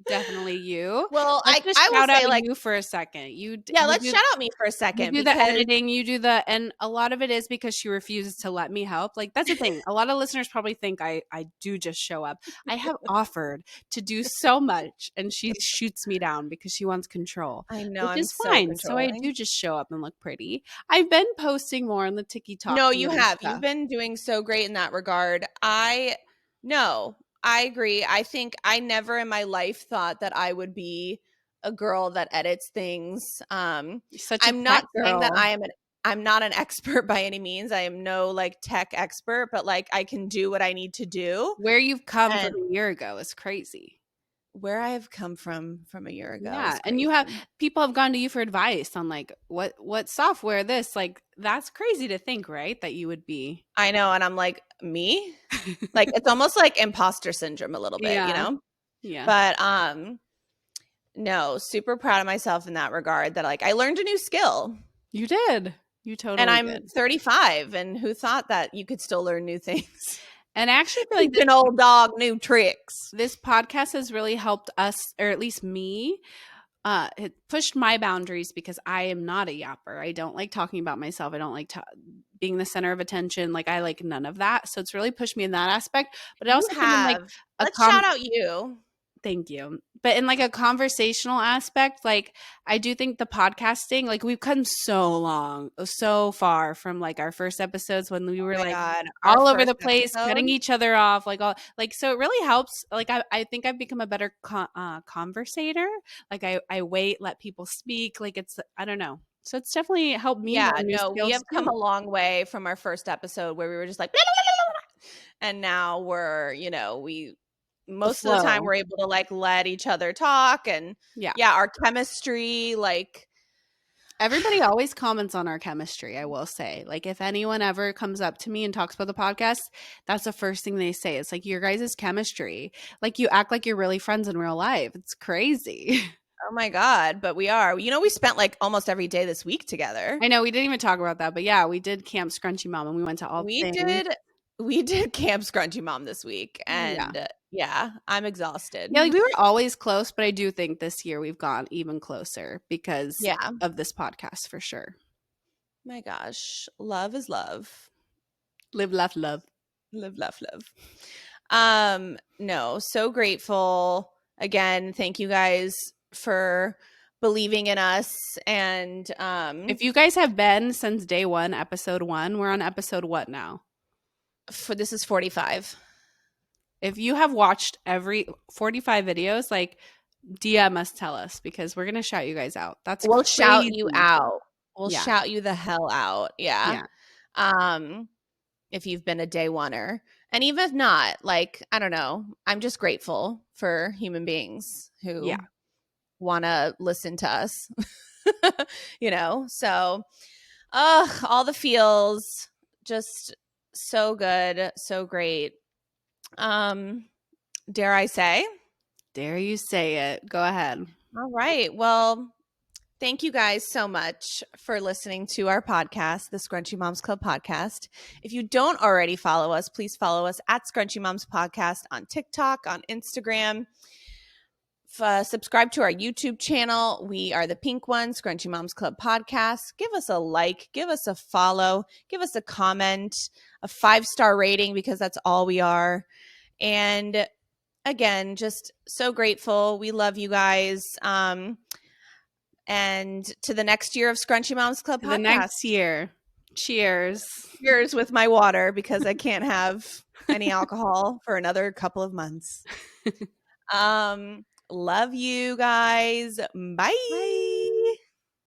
S2: definitely you.
S1: Well,
S2: Let's just
S1: I will
S2: shout out
S1: say like
S2: you for a second.
S1: let's shout out me for a
S2: You
S1: second
S2: do the
S1: because
S2: editing, you do and a lot of it is because she refuses to let me help. Like that's the thing. A lot of listeners probably think I do just show up. I have offered to do so much and she shoots me down because she wants control.
S1: I know
S2: Which
S1: I'm
S2: is
S1: so
S2: fine. So I
S1: controlling.
S2: do just show up and look pretty. I've been posting more on the TikTok.
S1: No, you have.
S2: Stuff.
S1: You've been doing so great in that regard. I agree. I think I never in my life thought that I would be a girl that edits things.
S2: You're such a
S1: I'm
S2: tech
S1: not saying that
S2: girl.
S1: I'm not an expert by any means. I am no like tech expert, but like I can do what I need to do.
S2: Where you've come
S1: And
S2: from a year ago is crazy.
S1: where I have come from a year ago.
S2: Yeah, and you have people have gone to you for advice on like what software this, like that's crazy to think, right? That you would be.
S1: I know, and I'm like, me? Like it's almost like imposter syndrome a little bit, you
S2: Yeah.
S1: know?
S2: Yeah.
S1: But no, super proud of myself in that regard that like I learned a new skill.
S2: You did. You totally
S1: And I'm
S2: did.
S1: 35 and who thought that you could still learn new things?
S2: And I actually feel like
S1: an old dog, new tricks.
S2: This podcast has really helped us, or at least me. It pushed my boundaries because I am not a yapper. I don't like talking about myself. I don't like being the center of attention. Like I like none of that. So it's really pushed me in that aspect. But it also been like
S1: let's shout out you.
S2: Thank you. But in like a conversational aspect, like I do think the podcasting, like we've come so far from like our first episodes when we
S1: Oh
S2: were
S1: my
S2: like
S1: God. Our
S2: all over
S1: first
S2: the place,
S1: episode.
S2: cutting each other off, like all like so it really helps. Like I think I've become a better conversator. Like I wait, let people speak. Like it's I don't know. So it's definitely helped me
S1: Yeah,
S2: learn new
S1: no, we
S2: skills
S1: have come
S2: too.
S1: a long way from our first episode where we were just like, and now we're, we
S2: The
S1: most of the time
S2: flow.
S1: we're able to like let each other talk and
S2: Yeah.
S1: yeah, our chemistry, like
S2: Everybody always comments on our chemistry, I will say. Like, if anyone ever comes up to me and talks about the podcast, that's the first thing they say. It's like, your guys' chemistry. Like, you act like you're really friends in real life. It's crazy.
S1: oh my God, but we are. We spent like almost every day this week together.
S2: I know we didn't even talk about that, but yeah, we did Camp Scrunchy Mom and we went to all the
S1: We
S2: things.
S1: did Camp Scrunchy Mom this week,
S2: Yeah.
S1: and yeah, I'm exhausted.
S2: Yeah, like we were always close, but I do think this year we've gone even closer because
S1: Yeah.
S2: of this podcast for sure.
S1: My gosh, love is love.
S2: Live, laugh, love.
S1: Live, love, love. No, so grateful. Again, thank you guys for believing in us. And
S2: If you guys have been since day one, episode 1, we're on episode what now?
S1: this is 45.
S2: If you have watched every 45 videos, like DM us, tell us because we're gonna shout you guys out. That's
S1: We'll shout
S2: crazy.
S1: you out. We'll
S2: Yeah.
S1: shout you the hell out. Yeah. If you've been a day oneer. And even if not, like, I don't know. I'm just grateful for human beings who want to listen to us. So all the feels, just so good, so great. Dare I say?
S2: Dare you say it. Go ahead.
S1: All right. Well, thank you guys so much for listening to our podcast, the Scrunchy Moms Club Podcast. If you don't already follow us, please follow us at Scrunchy Moms Podcast on TikTok, on Instagram. Subscribe to our YouTube channel. We are the pink one, Scrunchy Moms Club Podcast. Give us a like, give us a follow, give us a comment, a 5-star rating because that's all we are. And again, just so grateful. We love you guys. And to the next year of Scrunchy Moms Club Podcast.
S2: The next year. Cheers.
S1: Cheers with my water because I can't have any alcohol for another couple of months. Love you guys. Bye.
S2: Bye.